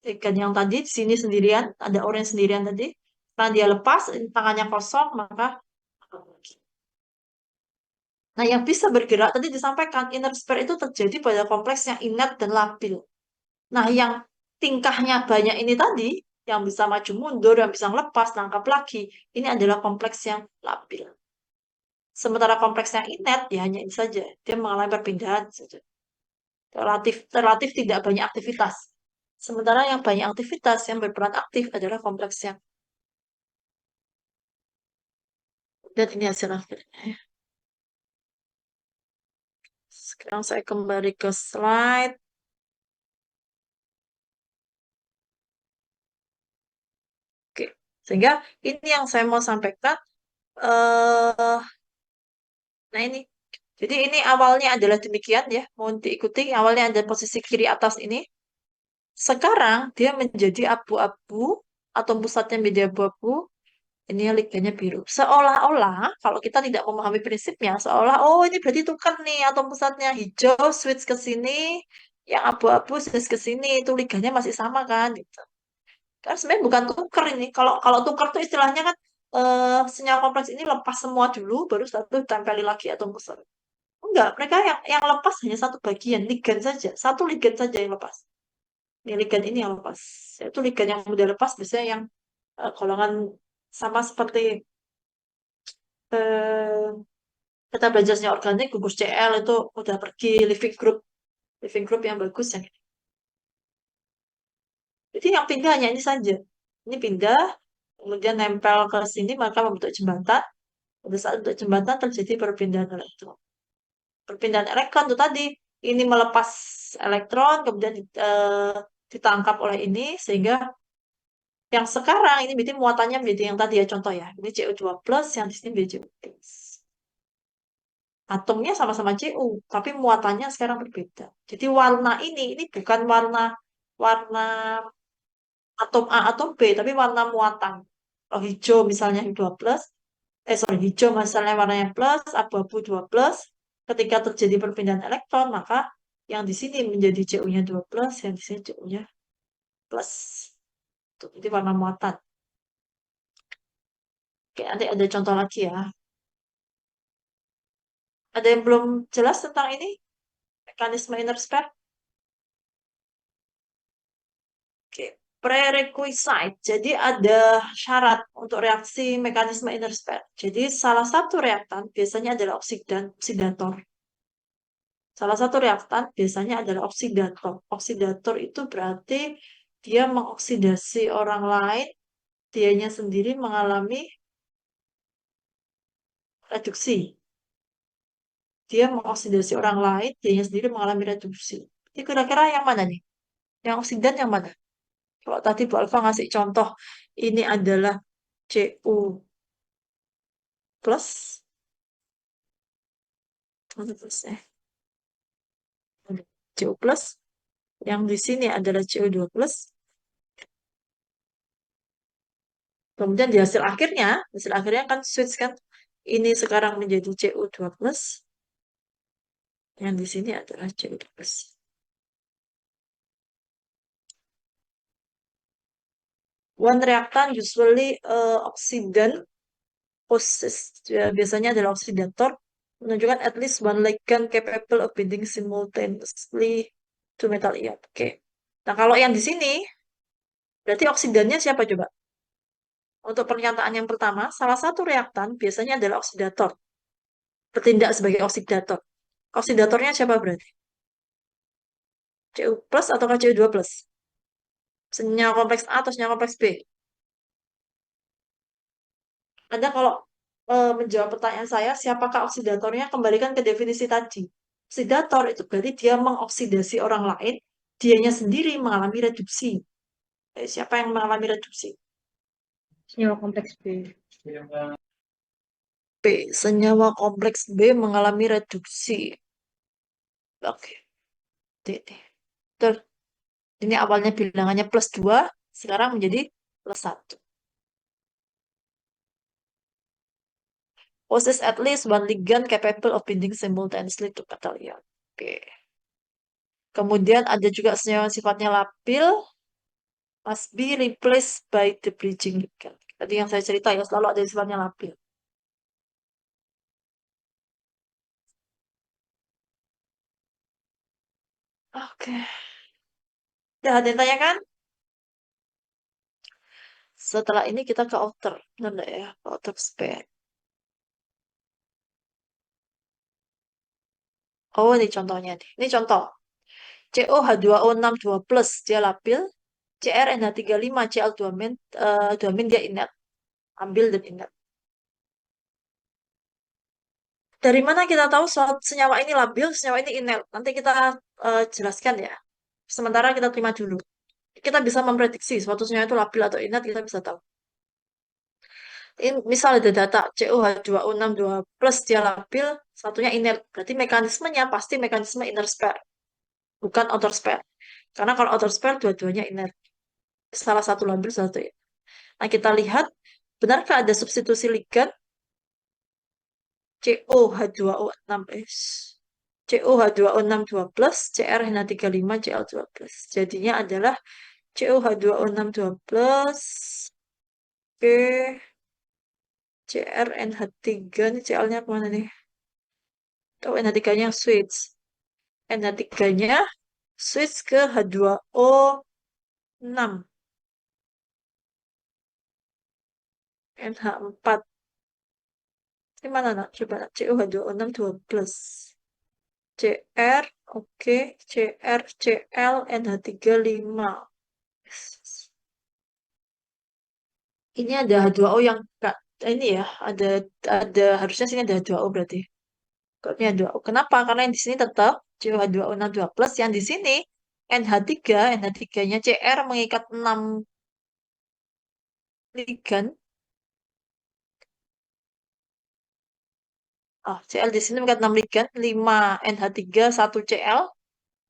Ikan yang tadi di sini sendirian, ada orang sendirian tadi. Karena dia lepas, tangannya kosong, maka nah yang bisa bergerak tadi disampaikan inner sphere itu terjadi pada kompleks yang inert dan labil. Nah yang tingkahnya banyak ini tadi, yang bisa maju mundur, yang bisa lepas, nangkap lagi, ini adalah kompleks yang labil. Sementara kompleks yang inert, ya hanya ini saja. Dia mengalami perpindahan saja. Relatif tidak banyak aktivitas. Sementara yang banyak aktivitas, yang berperan aktif adalah kompleks yang. Dan ini hasil akhirnya. Sekarang saya kembali ke slide. Oke. Sehingga ini yang saya mau sampaikan. eh nah ini. Jadi ini awalnya adalah demikian ya. Mohon diikuti. Awalnya ada posisi kiri atas ini. Sekarang dia menjadi abu-abu. Atom pusatnya menjadi abu-abu. Ini liganya biru. Seolah-olah, kalau kita tidak memahami prinsipnya, seolah, oh ini berarti tukar nih atom pusatnya. Hijau, switch ke sini. Yang abu-abu, switch ke sini. Itu liganya masih sama kan? Gitu. Kan sebenarnya bukan tuker ini. Kalau kalau tuker tuh istilahnya kan senyawa kompleks ini lepas semua dulu, baru satu tempeli lagi atom pusat. Enggak, mereka yang lepas hanya satu bagian, ligan saja. Satu ligan saja yang lepas. Ini ligan ini yang lepas. Itu ligan yang mudah lepas biasanya yang golongan sama seperti eh, kita belajarnya organik, gugus Cl itu udah pergi living group yang bagus yang ini. Jadi yang pindah hanya ini saja. Ini pindah, kemudian nempel ke sini maka membentuk jembatan. Pada saat bentuk jembatan terjadi perpindahan elektron. Perpindahan elektron itu tadi ini melepas elektron, kemudian ditangkap oleh ini sehingga Yang sekarang ini berarti muatannya menjadi yang tadi ya contoh ya. Ini CO2 plus, yang di sini menjadi CO plus. Atomnya sama-sama Cu, tapi muatannya sekarang berbeda. Jadi warna ini bukan warna warna atom A atau B, tapi warna muatan. Kalau hijau misalnya 2 plus, sorry, hijau misalnya warnanya plus, abu-abu 2 plus, ketika terjadi perpindahan elektron, maka yang di sini menjadi Cu-nya 2 plus, yang di sini Cu-nya plus. Tuh, itu warna muatan. Oke, nanti ada contoh lagi ya. Ada yang belum jelas tentang ini? Mekanisme inner spare? Oke, prerequisite. Jadi ada syarat untuk reaksi mekanisme inner spare. Jadi salah satu reaktan biasanya adalah oksidator. Salah satu reaktan biasanya adalah oksidator. Oksidator itu berarti dia mengoksidasi orang lain, dianya sendiri mengalami reduksi. Dia mengoksidasi orang lain, dianya sendiri mengalami reduksi. Ini kira-kira yang mana nih? Yang oksidan yang mana? Kalau tadi Bu Alfa ngasih contoh, ini adalah Cu plus, mana plusnya? Cu plus, yang di sini adalah CO2 plus. Kemudian di hasil akhirnya kan switch kan, ini sekarang menjadi CO2 plus, yang di sini adalah CO2 plus. One reactant usually oxidant biasanya adalah oksidator, menunjukkan at least one ligand capable of binding simultaneously to metal ion. Oke. Nah, kalau yang di sini, berarti oksidannya siapa coba? Untuk pernyataan yang pertama, salah satu reaktan biasanya adalah oksidator. Bertindak sebagai oksidator. Oksidatornya siapa berarti? Cu plus atau Cu2 plus? Senyawa kompleks A atau senyawa kompleks B? Anda kalau menjawab pertanyaan saya, siapakah oksidatornya? Kembalikan ke definisi tadi. Oksidator itu berarti dia mengoksidasi orang lain, dianya sendiri mengalami reduksi. Siapa yang mengalami reduksi? Senyawa kompleks B. B. Senyawa kompleks B mengalami reduksi. Oke. Ini. Betul. Ini awalnya bilangannya plus 2, sekarang menjadi plus 1. Possess at least one ligand capable of binding simultaneously to metal ion. Oke. Kemudian ada juga senyawa sifatnya labil, must be replaced by the bridging ligand. Tadi yang saya cerita ya, selalu ada sifatnya labil. Oke. Udah ada yang tanya kan? Setelah ini kita ke outer. Benar nggak ya? Ke outer spare. Oh, ini contohnya nih. Ini contoh. COH2O62 plus dia labil. CrNH35 Cl2-min dia inert. Ambil dan inert. Dari mana kita tahu senyawa ini labil, senyawa ini inert? Nanti kita jelaskan ya. Sementara kita terima dulu. Kita bisa memprediksi suatu senyawa itu labil atau inert, kita bisa tahu. Ini misal ada data COH2O62 plus dia labil, satunya inert. Berarti mekanismenya pasti mekanisme inner spare, bukan outer spare. Karena kalau outer spare dua-duanya inert. Salah satu labil, salah satu inert. Nah, kita lihat, benarkah ada substitusi ligan COH2O6S? COH2O62 plus, CrNH35 Cl2 plus. Jadinya adalah COH2O62 plus, oke, CrNH3, ini Cl-nya kemana nih? Oh, NH3-nya switch. NH3-nya switch ke H2O6. NH4. Ini mana nak? Coba nak. COH2O6 2 plus. CR, oke. CR, CL, NH3 5. Ini ada H2O yang enggak. Ini ya, ada harusnya sini ada H2O berarti. Kok ini H2O? Kenapa? Karena yang di sini tetap COH2O6 2 plus, yang di sini NH3-nya CR mengikat 6 ligan. Cl di sini mengikat 6 ligan, 5 NH3, 1 Cl.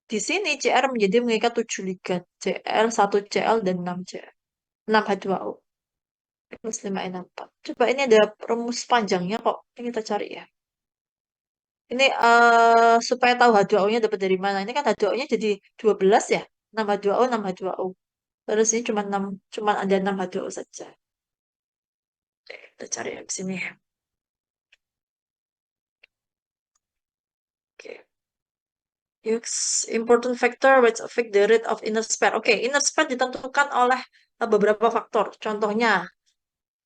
Di sini Cr menjadi mengikat 7 ligan. Cl, 1 Cl, dan 6 Cl. 6 H2O. Plus 5 NH4. Coba ini ada rumus panjangnya kok. Ini kita cari ya. Ini supaya tahu H2O-nya dapat dari mana. Ini kan H2O-nya jadi 12 ya. 6 H2O, 6 H2O. Terus ini cuma ada 6 H2O saja. Oke, kita cari di sini ya. Oke. X important factor which affect the rate of inner spread. Oke, inner spread ditentukan oleh beberapa faktor. Contohnya,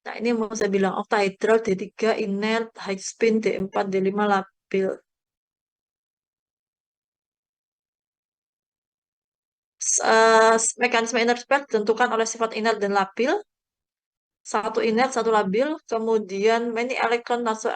nah ini mau saya bilang octahedral D3 inert high spin D4 D5 labil. Mekanisme inner spread ditentukan oleh sifat inert dan labil. Satu inert, satu labil. Kemudian many electron masuk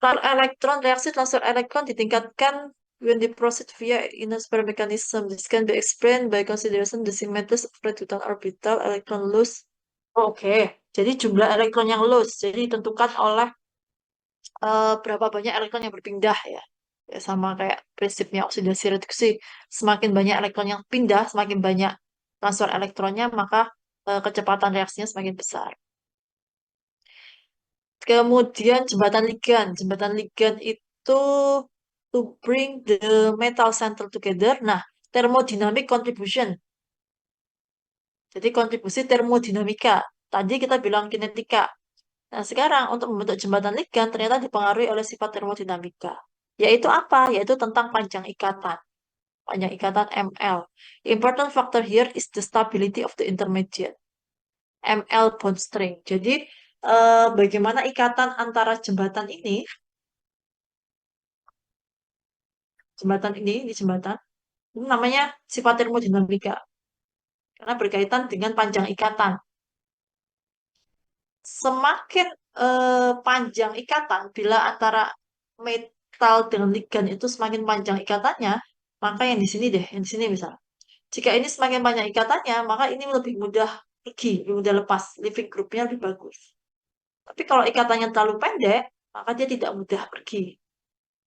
elektron, reaksi transfer elektron ditingkatkan when the process via inner spread mechanism. This can be explained by consideration the symmetries of reductant orbital electron loss. Oke, jadi jumlah elektron yang loss, jadi ditentukan oleh berapa banyak elektron yang berpindah ya. Ya, sama kayak prinsipnya oksidasi reduksi. Semakin banyak elektron yang pindah, semakin banyak transfer elektronnya, maka kecepatan reaksinya semakin besar. Kemudian jembatan ligan. Jembatan ligan itu to bring the metal center together. Nah, thermodynamic contribution. Jadi kontribusi termodinamika. Tadi kita bilang kinetika. Nah, sekarang untuk membentuk jembatan ligan ternyata dipengaruhi oleh sifat termodinamika. Yaitu apa? Yaitu tentang panjang ikatan. Panjang ikatan ML. Important factor here is the stability of the intermediate. ML bond strength. Jadi, bagaimana ikatan antara jembatan ini, ini jembatan, ini namanya sifat termodinamika. Karena berkaitan dengan panjang ikatan. Semakin panjang ikatan, bila antara metal dengan ligan itu semakin panjang ikatannya, maka yang di sini deh, yang di sini misal. Jika ini semakin banyak ikatannya, maka ini lebih mudah pergi, lebih mudah lepas, leaving groupnya lebih bagus. Tapi kalau ikatannya terlalu pendek, maka dia tidak mudah pergi.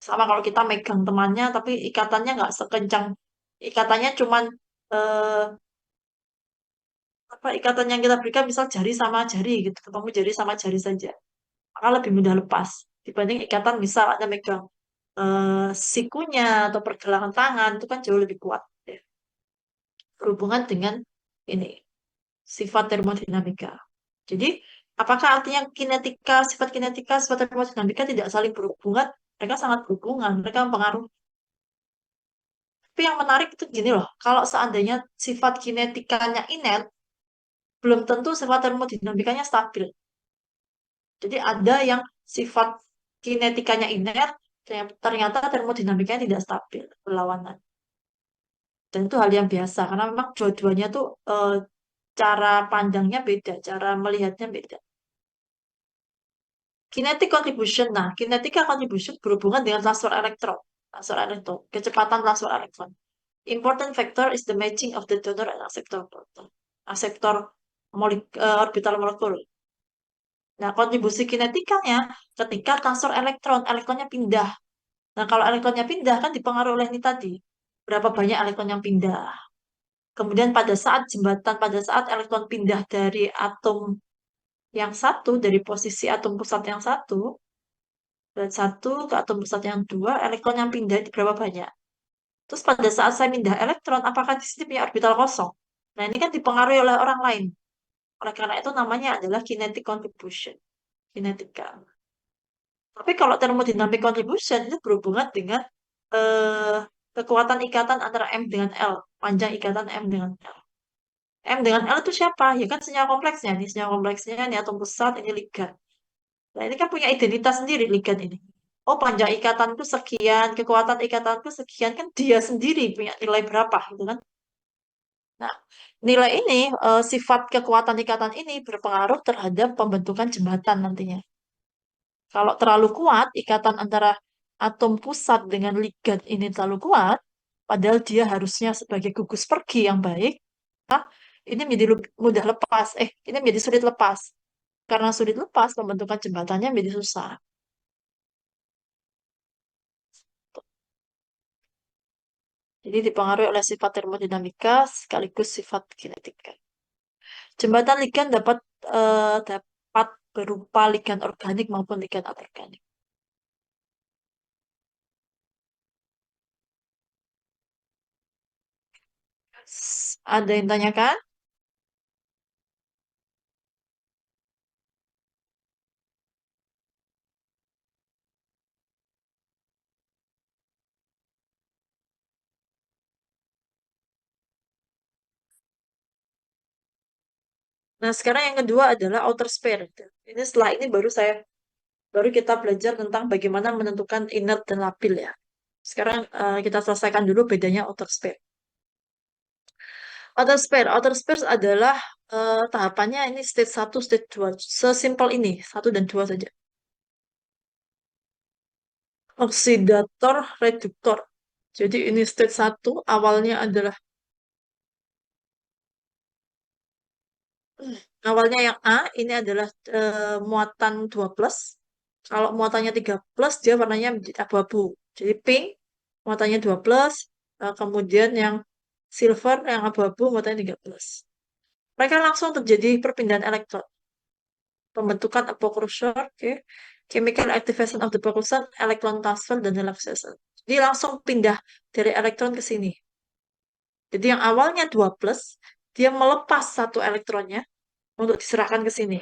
Sama kalau kita megang temannya, tapi ikatannya nggak sekencang, ikatannya cuman ikatan yang kita berikan misal jari sama jari gitu, ketemu jari sama jari saja, maka lebih mudah lepas dibanding ikatan misal Anda megang sikunya atau pergelangan tangan itu kan jauh lebih kuat ya. Berhubungan dengan ini sifat termodinamika. Jadi apakah artinya sifat kinetika, sifat termodinamika tidak saling berhubungan? Mereka sangat berhubungan, mereka mempengaruhi. Tapi yang menarik itu gini loh, kalau seandainya sifat kinetikanya inert, belum tentu sifat termodinamikanya stabil. Jadi ada yang sifat kinetikanya inert, ternyata termodinamikanya tidak stabil, berlawanan. Dan itu hal yang biasa, karena memang dua-duanya tuh cara pandangnya beda, cara melihatnya beda. Kinetic contribution, nah kinetika contribution berhubungan dengan transfer elektron, kecepatan transfer elektron. Important factor is the matching of the donor and acceptor orbital molecule. Nah, kontribusi kinetikanya ketika transfer elektronnya pindah. Nah, kalau elektronnya pindah kan dipengaruhi oleh ini tadi. Berapa banyak elektron yang pindah. Kemudian pada saat elektron pindah dari atom yang satu, dari posisi atom pusat yang satu, dan satu ke atom pusat yang dua, elektron yang pindah itu berapa banyak. Terus pada saat saya pindah elektron, apakah di sini punya orbital kosong? Nah, ini kan dipengaruhi oleh orang lain. Oleh karena itu namanya adalah kinetic contribution. Kinetika. Tapi kalau thermodynamic contribution itu berhubungan dengan kekuatan ikatan antara M dengan L, panjang ikatan M dengan L. M dengan L itu siapa? Ya kan senyawa kompleksnya. Ini senyawa kompleksnya, ini atom pusat, ini ligan. Nah, ini kan punya identitas sendiri ligan ini. Oh, panjang ikatanku sekian, kekuatan ikatanku sekian, kan dia sendiri punya nilai berapa, gitu kan? Nah, nilai ini, sifat kekuatan ikatan ini berpengaruh terhadap pembentukan jembatan nantinya. Kalau terlalu kuat, ikatan antara atom pusat dengan ligan ini terlalu kuat, Padahal dia harusnya sebagai gugus pergi yang baik, ah, ini menjadi mudah lepas. Ini menjadi sulit lepas. Karena sulit lepas, pembentukan jembatannya menjadi susah. Jadi dipengaruhi oleh sifat termodinamika sekaligus sifat kinetika. Jembatan ligan dapat berupa ligan organik maupun ligan anorganik. Ada yang tanyakan? Nah, sekarang yang kedua adalah outer sphere. Ini setelah ini baru kita belajar tentang bagaimana menentukan inert dan labil ya. Sekarang kita selesaikan dulu bedanya outer sphere. Outer sphere adalah tahapannya ini stage 1, stage 2. Sesimpel ini, 1 dan 2 saja. Oksidator reduktor. Jadi ini stage 1 awalnya adalah awalnya yang A ini adalah muatan 2+. Kalau muatannya 3+, dia warnanya menjadi abu-abu. Jadi pink, muatannya 2+, kemudian yang silver, yang abu-abu, muatannya 3+. Mereka langsung terjadi perpindahan elektron. Pembentukan apokrusor, chemical activation of the percussion, electron transfer, dan relaxation. Jadi langsung pindah dari elektron ke sini. Jadi yang awalnya 2+, dia melepas satu elektronnya untuk diserahkan ke sini.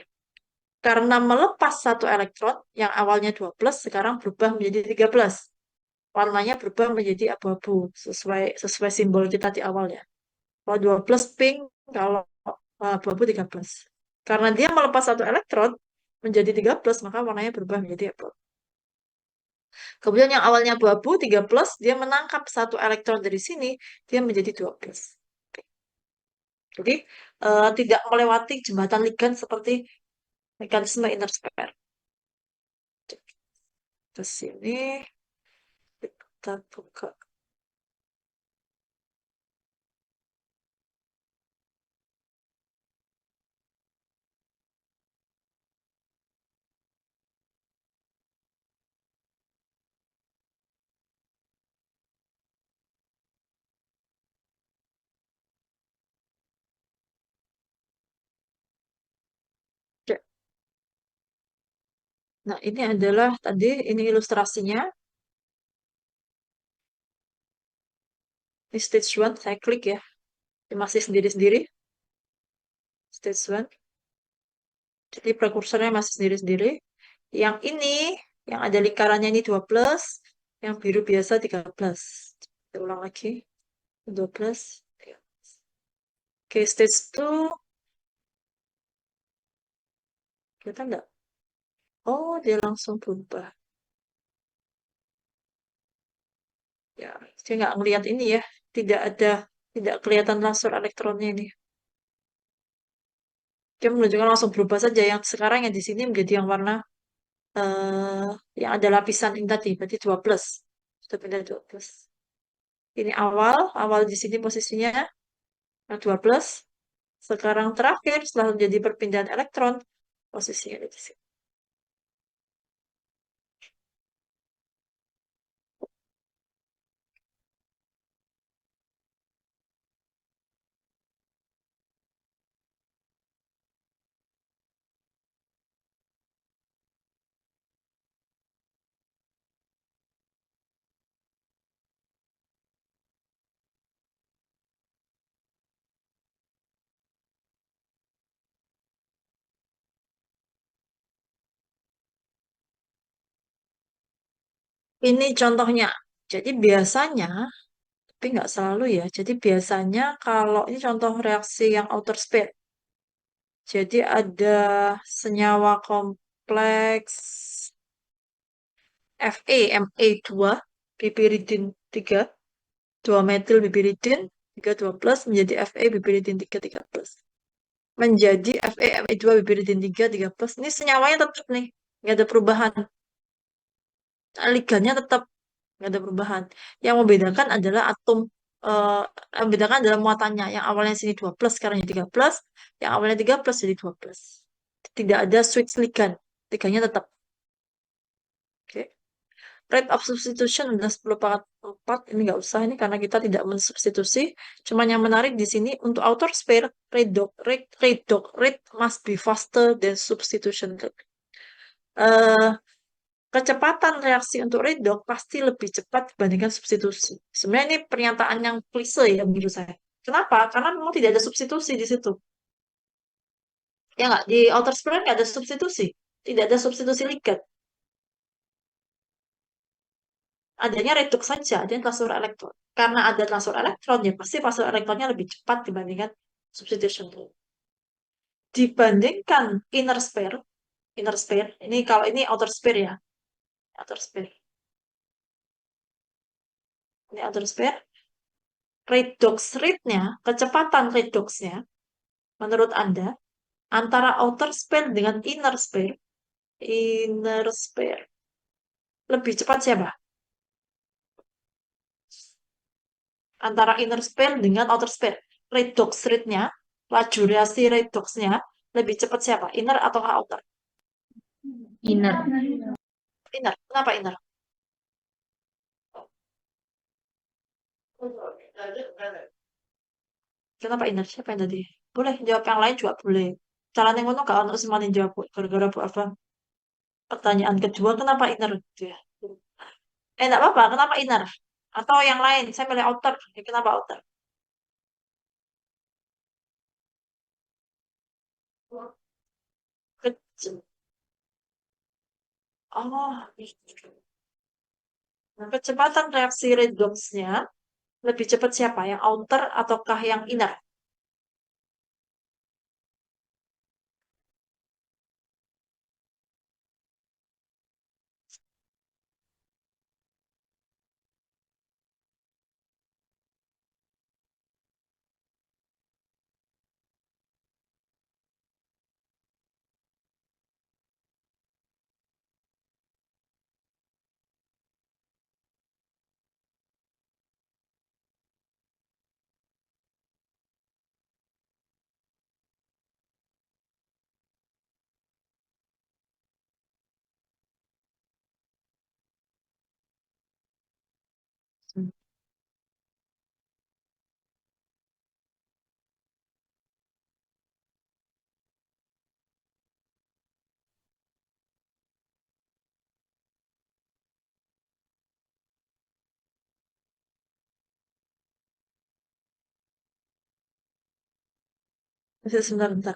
Karena melepas satu elektron, yang awalnya 2+, sekarang berubah menjadi 13. Warnanya berubah menjadi abu-abu, sesuai simbol kita di awal ya. Kalau 2+ pink, kalau abu-abu 13. Karena dia melepas satu elektron menjadi 13, maka warnanya berubah menjadi abu-abu. Kemudian yang awalnya abu-abu 13, dia menangkap satu elektron dari sini, dia menjadi 12. Jadi tidak melewati jembatan ligan seperti mekanisme inner sphere. Ke sini kita buka. Ya. Nah, ini adalah tadi ini ilustrasinya. Ini stage 1, saya klik ya. Ini masih sendiri-sendiri. Stage 1. Jadi prekursornya masih sendiri-sendiri. Yang ini, yang ada lingkarannya ini 12, yang biru biasa 13. Kita ulang lagi. 12. Oke, stage 2. Kelihatan nggak? Oh, dia langsung berubah. Ya, saya nggak ngelihat ini ya. Tidak kelihatan laser elektronnya ini. Dia menunjukkan langsung berubah saja. Yang sekarang yang di sini menjadi yang warna eh yang ada lapisan ini tadi, berarti 12. Sudah pindah 12. Ini awal di sini posisinya yang 12. Sekarang terakhir setelah terjadi perpindahan elektron, posisinya ada di sini. Ini contohnya. Jadi biasanya, tapi nggak selalu ya. Jadi biasanya kalau ini contoh reaksi yang outer sphere. Jadi ada senyawa kompleks Fe, Me2, piperidin 3, 2 metil piperidin 3 2+ menjadi Fe piperidin 3 3+. Menjadi Fe Me2 piperidin 3 3+. Ini senyawanya tetap nih, nggak ada perubahan. Ligannya tetap nggak ada perubahan. Yang membedakan adalah atom, yang membedakan adalah muatannya. Yang awalnya sini 2 plus, sekarang jadi 3 plus. Yang awalnya 3 plus jadi 2 plus. Tidak ada switch ligan. Liganya tetap. Oke. Rate of substitution udah 10/4. Ini nggak usah ini karena kita tidak mensubstitusi. Cuman yang menarik di sini untuk outer sphere rate must be faster than substitution rate. Eh, Kecepatan reaksi untuk redox pasti lebih cepat dibandingkan substitusi. Sebenarnya ini pernyataan yang klise ya menurut saya. Kenapa? Karena memang tidak ada substitusi di situ. Ya nggak? Di outer sphere nggak ada substitusi. Tidak ada substitusi ligat. Adanya redox saja, adanya transfer elektron. Karena ada transfer elektron, ya pasti transfer elektronnya lebih cepat dibandingkan substitution rate. Dibandingkan inner sphere, ini kalau ini outer sphere ya, outer sphere. Ini outer sphere, redox rate-nya, kecepatan redoxnya, menurut Anda, antara outer sphere dengan inner sphere, lebih cepat siapa? Antara inner sphere dengan outer sphere. Redox rate-nya, laju reaksi redoxnya, lebih cepat siapa? Inner atau outer? Inner. Inner. Kenapa inner? Kenapa inner? Siapa yang tadi? Boleh jawab yang lain juga boleh. Caranya ngono gak ono semuanya jawab gara-gara Bu Alfa. Pertanyaan kedua, kenapa inner? Gitu ya. Enggak apa-apa, kenapa inner? Atau yang lain, saya milih outer. Ya, kenapa outer? Kecil. Oh, nah, kecepatan reaksi redoxnya lebih cepat siapa? Yang outer ataukah yang inner? Hmm. Sebentar, bentar.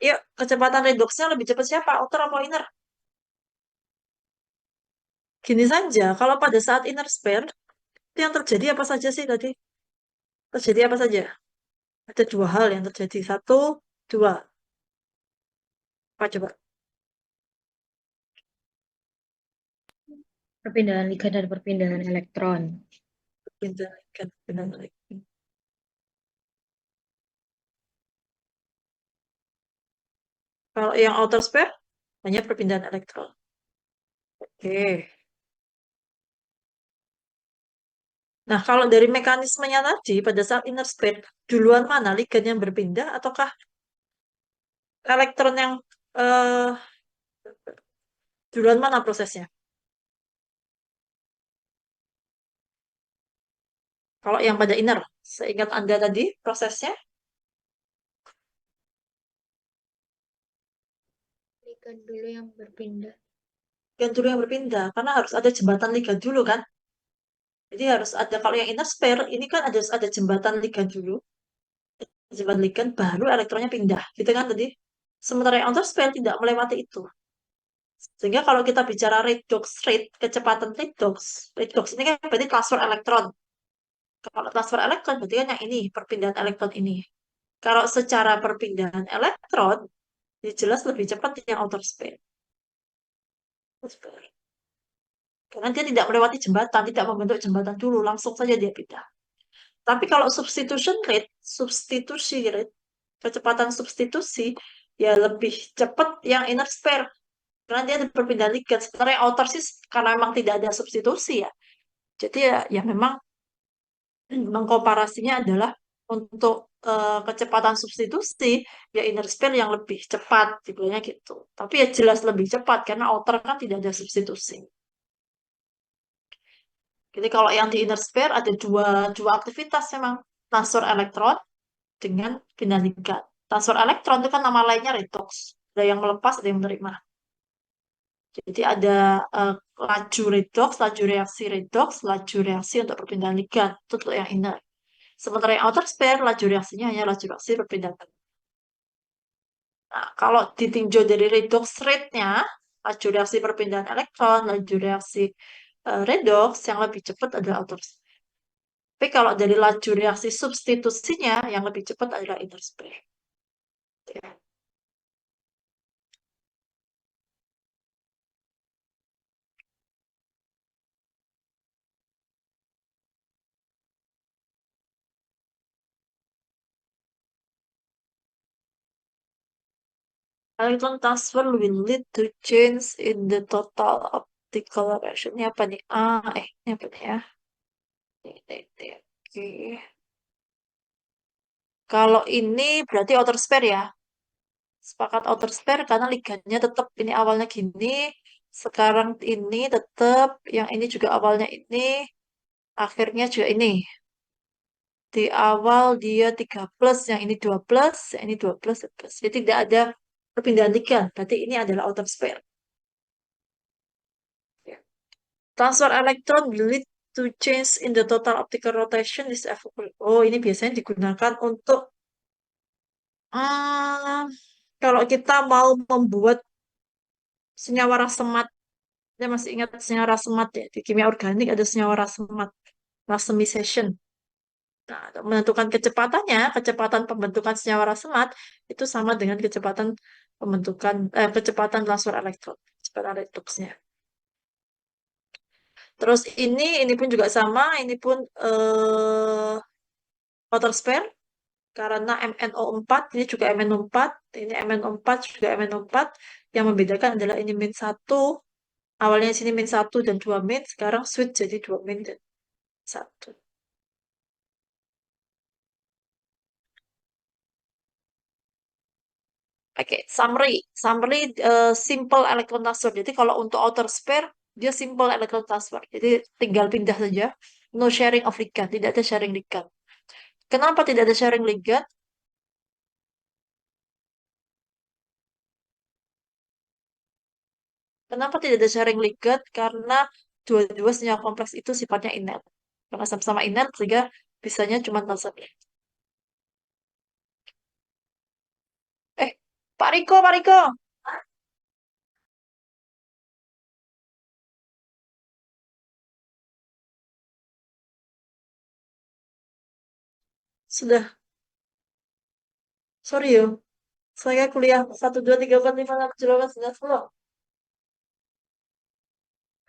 Yuk, kecepatan redoxnya lebih cepat siapa? Outer atau inner? Gini saja, kalau pada saat inner sphere, itu yang terjadi apa saja sih tadi? Terjadi apa saja? Ada dua hal yang terjadi. Satu, dua. Apa coba? Perpindahan ligan dan perpindahan elektron. Pindah, pindah lagi. Kalau yang outer sphere, hanya perpindahan elektron. Oke. Nah, kalau dari mekanismenya tadi, pada saat inner sphere, duluan mana ligan yang berpindah ataukah elektron yang eh duluan mana prosesnya? Kalau yang pada inner, seingat Anda tadi prosesnya, Ligan dulu yang berpindah. yang dulu yang berpindah, karena harus ada jembatan liga dulu kan. Jadi harus ada, kalau yang inner spare, ini kan ada jembatan liga dulu, jembatan liga, baru elektronnya pindah, gitu kan tadi. Sementara yang outer spare tidak melewati itu. Sehingga kalau kita bicara redox rate, kecepatan redox ini kan berarti transfer elektron. Kalau transfer elektron berarti kan yang ini, perpindahan elektron ini. Kalau secara perpindahan elektron, ya jelas lebih cepat yang outer spare. Karena dia tidak melewati jembatan, tidak membentuk jembatan dulu, langsung saja dia pindah. Tapi kalau substitusi rate, kecepatan substitusi, ya lebih cepat yang inner spare. Karena dia ada perpindahan ligan. Sementara yang outer sih, karena memang tidak ada substitusi ya. Jadi ya memang mengkomparasinya adalah untuk kecepatan substitusi, ya inner spare yang lebih cepat, dibilangnya gitu. Tapi ya jelas lebih cepat, karena outer kan tidak ada substitusi. Jadi kalau yang di inner spare ada dua aktivitas memang, transfer elektron dengan pindah ligat. Transfer elektron itu kan nama lainnya redox. Ada yang melepas, ada yang menerima. Jadi ada laju redox, laju reaksi untuk perpindahan ligat. Itu untuk yang inner. Sementara yang outer spare, laju reaksinya hanya laju reaksi perpindahan. Nah, kalau ditinjau dari redox rate-nya, laju reaksi perpindahan elektron, laju reaksi redox, yang lebih cepat adalah outer spare. Tapi kalau dari laju reaksi substitusinya, yang lebih cepat adalah inner spare. Ya. Electron transfer will lead to change in the total optical radiation. Ini apa nih? Ini apa nih ya? Oke. Kalau ini berarti outer spare ya. Sepakat outer spare karena ligannya tetap ini awalnya gini, sekarang ini tetap, yang ini juga awalnya ini, akhirnya juga ini. Di awal dia 3 plus, yang ini 2 plus, yang ini 2 plus, plus. Jadi tidak ada perpindahan ligan. Berarti ini adalah outer spare. Ya. Transfer electron will lead to change in the total optical rotation is Oh, ini biasanya digunakan untuk hmm, kalau kita mau membuat senyawa semat. Saya masih ingat senyawa semat ya. Di kimia organik ada senyawa semat, racemization. Nah, untuk menentukan kecepatannya, kecepatan pembentukan senyawa semat itu sama dengan kecepatan transfer elektron, kecepatan redoxnya. Terus ini pun juga sama, ini pun outer spare karena MnO4, ini juga MnO4, ini MnO4 juga MnO4. Yang membedakan adalah ini min 1, awalnya sini min 1 dan 2 min, sekarang switch jadi 2 min dan 1. Oke, summary simple electron transfer. Jadi kalau untuk outer spare dia simple electron transfer. Jadi tinggal pindah saja, no sharing of ligand, tidak ada sharing ligand. Kenapa tidak ada sharing ligand? Kenapa tidak ada sharing ligand? Karena dua-dua senyawa kompleks itu sifatnya inert. Karena sama-sama inert sehingga bisanya cuma transfer. Pak Riko, Pak Riko. Sudah, sorry yo. Saya kuliah 1, 2, 3, 4, 5, 6, 7, 8, 9, 10.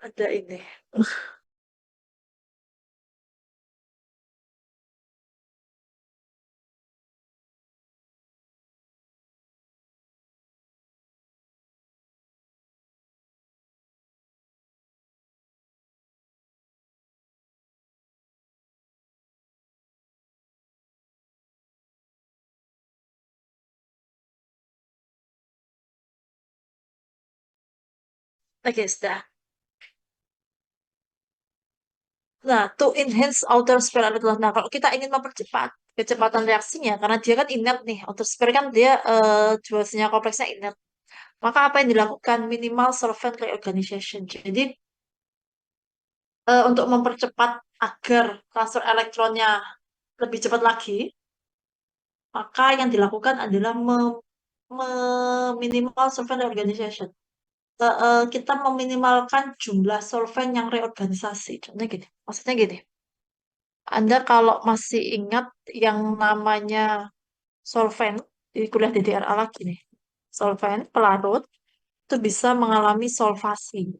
Ada ini. Oke, sudah. Nah, to enhance outer sphere electron. Nah, kalau kita ingin mempercepat kecepatan reaksinya, karena dia kan inert nih, outer sphere kan dia dua senyawa kompleksnya inert. Maka apa yang dilakukan? Minimal solvent reorganization. Jadi, untuk mempercepat agar transfer elektronnya lebih cepat lagi, maka yang dilakukan adalah minimal solvent reorganization. Kita meminimalkan jumlah solvent yang reorganisasi. Contohnya gini, maksudnya gini. Anda kalau masih ingat yang namanya solvent di kuliah DDRA lagi nih, solvent pelarut itu bisa mengalami solvasi.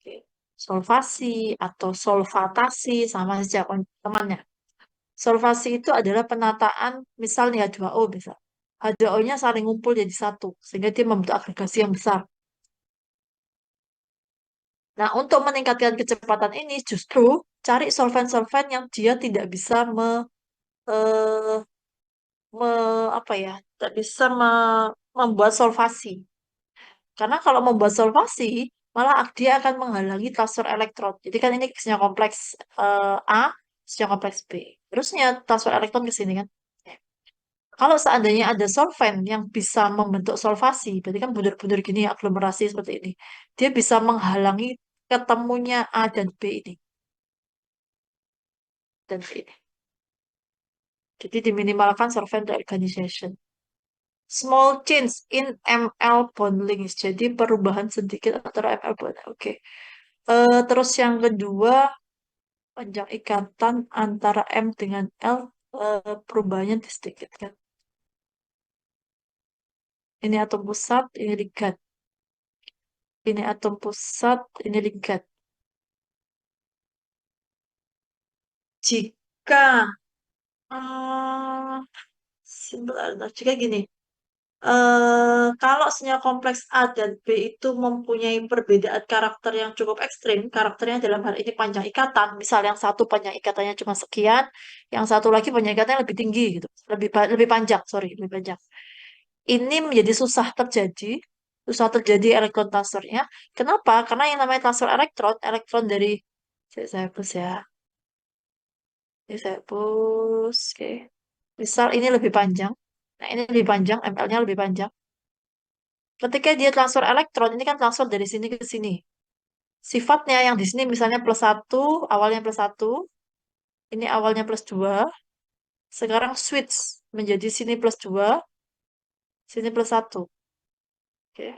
Oke. Solvasi atau solvatasi sama saja temannya. Solvasi itu adalah penataan misalnya H2O bisa. H2O-nya saling ngumpul jadi satu sehingga dia membentuk agregasi yang besar. Nah, untuk meningkatkan kecepatan ini justru cari solvent-solvent yang dia tidak bisa eh, apa ya, tidak bisa membuat solvasi. Karena kalau membuat solvasi, malah dia akan menghalangi transfer elektron. Jadi kan ini senyawa kompleks A, senyawa kompleks B. Terusnya transfer elektron ke sini kan. Kalau seandainya ada solvent yang bisa membentuk solvasi, berarti kan bunder-bunder gini, aglomerasi seperti ini. Dia bisa menghalangi ketemunya A dan B ini. Dan B ini. Jadi diminimalkan solvent organization. Small change in ml bond links. Jadi perubahan sedikit antara ml bond. Oke. Terus yang kedua, panjang ikatan antara M dengan L, perubahannya sedikit kan. Ini atom pusat, ini ligat. Ini atom pusat, ini ligat. Jika eh, sebentar, jika gini, kalau senyawa kompleks A dan B itu mempunyai perbedaan karakter yang cukup ekstrim, karakternya dalam hal ini panjang ikatan, misal yang satu panjang ikatannya cuma sekian, yang satu lagi panjang ikatannya lebih tinggi gitu, lebih panjang, sorry, lebih panjang. Ini menjadi susah terjadi elektron transfernya. Kenapa? Karena yang namanya transfer elektron, elektron dari saya hapus ya, saya hapus, oke. Misal ini lebih panjang, nah ini lebih panjang, ML-nya lebih panjang. Ketika dia transfer elektron, ini kan transfer dari sini ke sini. Sifatnya yang di sini misalnya plus satu, awalnya plus satu, ini awalnya plus dua, sekarang switch menjadi sini plus dua, sini plus satu. Oke.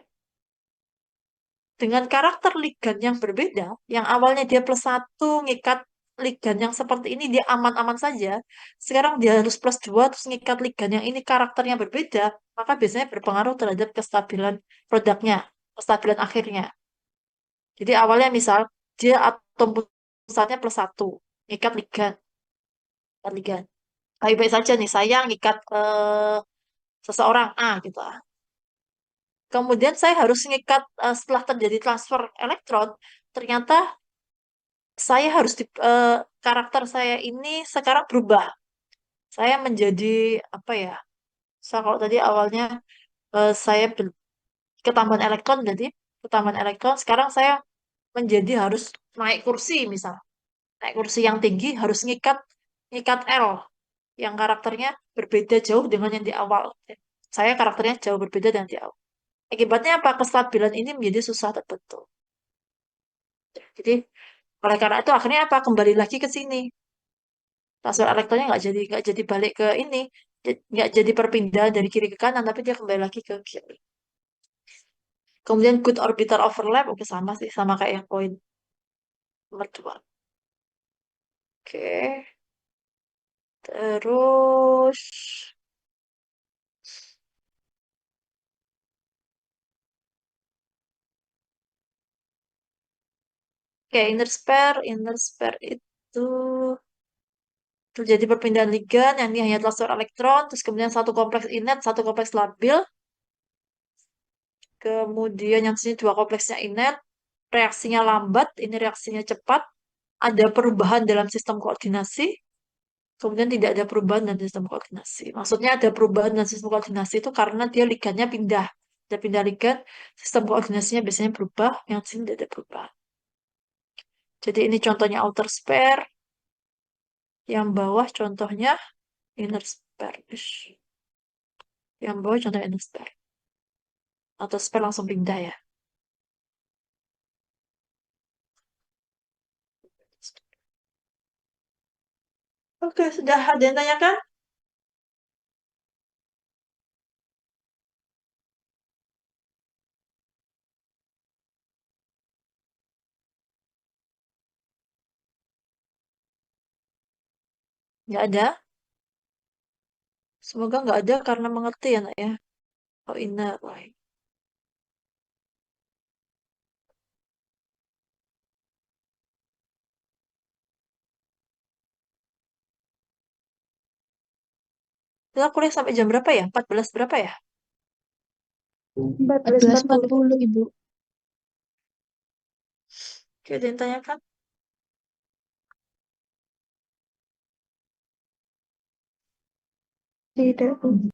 Dengan karakter ligan yang berbeda, yang awalnya dia plus satu, ngikat ligan yang seperti ini, dia aman-aman saja. Sekarang dia harus plus dua, terus ngikat ligan yang ini karakternya berbeda, maka biasanya berpengaruh terhadap kestabilan produknya, kestabilan akhirnya. Jadi awalnya misal, dia atom pusatnya plus satu, ngikat ligan, ngikat ligan. Baik-baik saja nih, saya ngikat seseorang A gitu. Kemudian saya harus ngikat setelah terjadi transfer elektron, ternyata saya harus karakter saya ini sekarang berubah. Saya menjadi apa ya? Saya kalau tadi awalnya saya ketambahan elektron jadi ketambahan elektron. Sekarang saya menjadi harus naik kursi misal. Naik kursi yang tinggi harus ngikat ngikat L yang karakternya berbeda jauh dengan yang di awal. Saya karakternya jauh berbeda dengan di awal. Akibatnya apa? Kestabilan ini menjadi susah terbentuk. Jadi oleh karena itu akhirnya apa? Kembali lagi ke sini. Transfer elektronnya nggak jadi balik ke ini, nggak jadi perpindahan dari kiri ke kanan, tapi dia kembali lagi ke kiri. Kemudian good orbital overlap, oke sama sih, sama kayak yang poin nomor 2. Oke, terus oke inner spare itu terjadi perpindahan ligan yang ini hanya transfer elektron, terus kemudian satu kompleks inert, satu kompleks labil, kemudian yang sini dua kompleksnya inert, reaksinya lambat, ini reaksinya cepat, ada perubahan dalam sistem koordinasi, kemudian tidak ada perubahan dalam sistem koordinasi. Maksudnya ada perubahan dalam sistem koordinasi itu karena dia ligannya pindah. Ada pindah ligan, sistem koordinasinya biasanya berubah, yang sini tidak ada perubahan. Jadi ini contohnya outer spare. Yang bawah contohnya inner spare. Ish. Yang bawah contohnya inner spare. Outer spare langsung pindah ya. Oke, sudah ada yang tanyakan? Nggak ada? Semoga nggak ada karena mengerti ya, nak ya. Oh, inner. Right. Kita kuliah sampai jam berapa ya? 14 berapa ya? 14.40 Ibu. Oke, ada yang tanyakan? Tidak, Bu.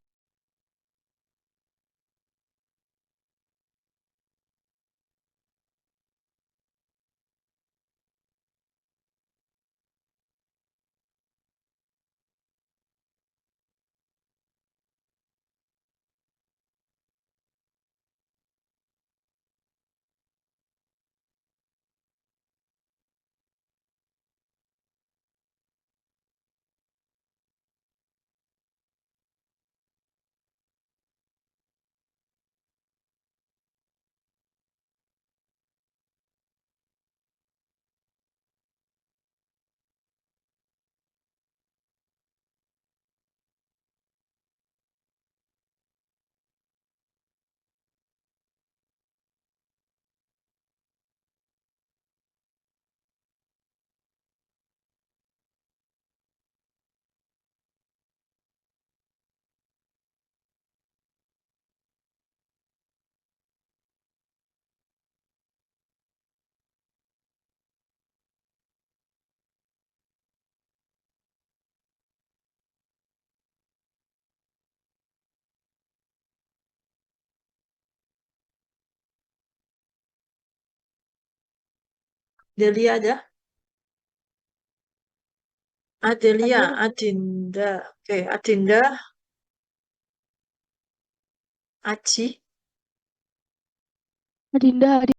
Delia ada? Adelia, Ada. Adinda. Oke, Adinda, Aci. Adinda,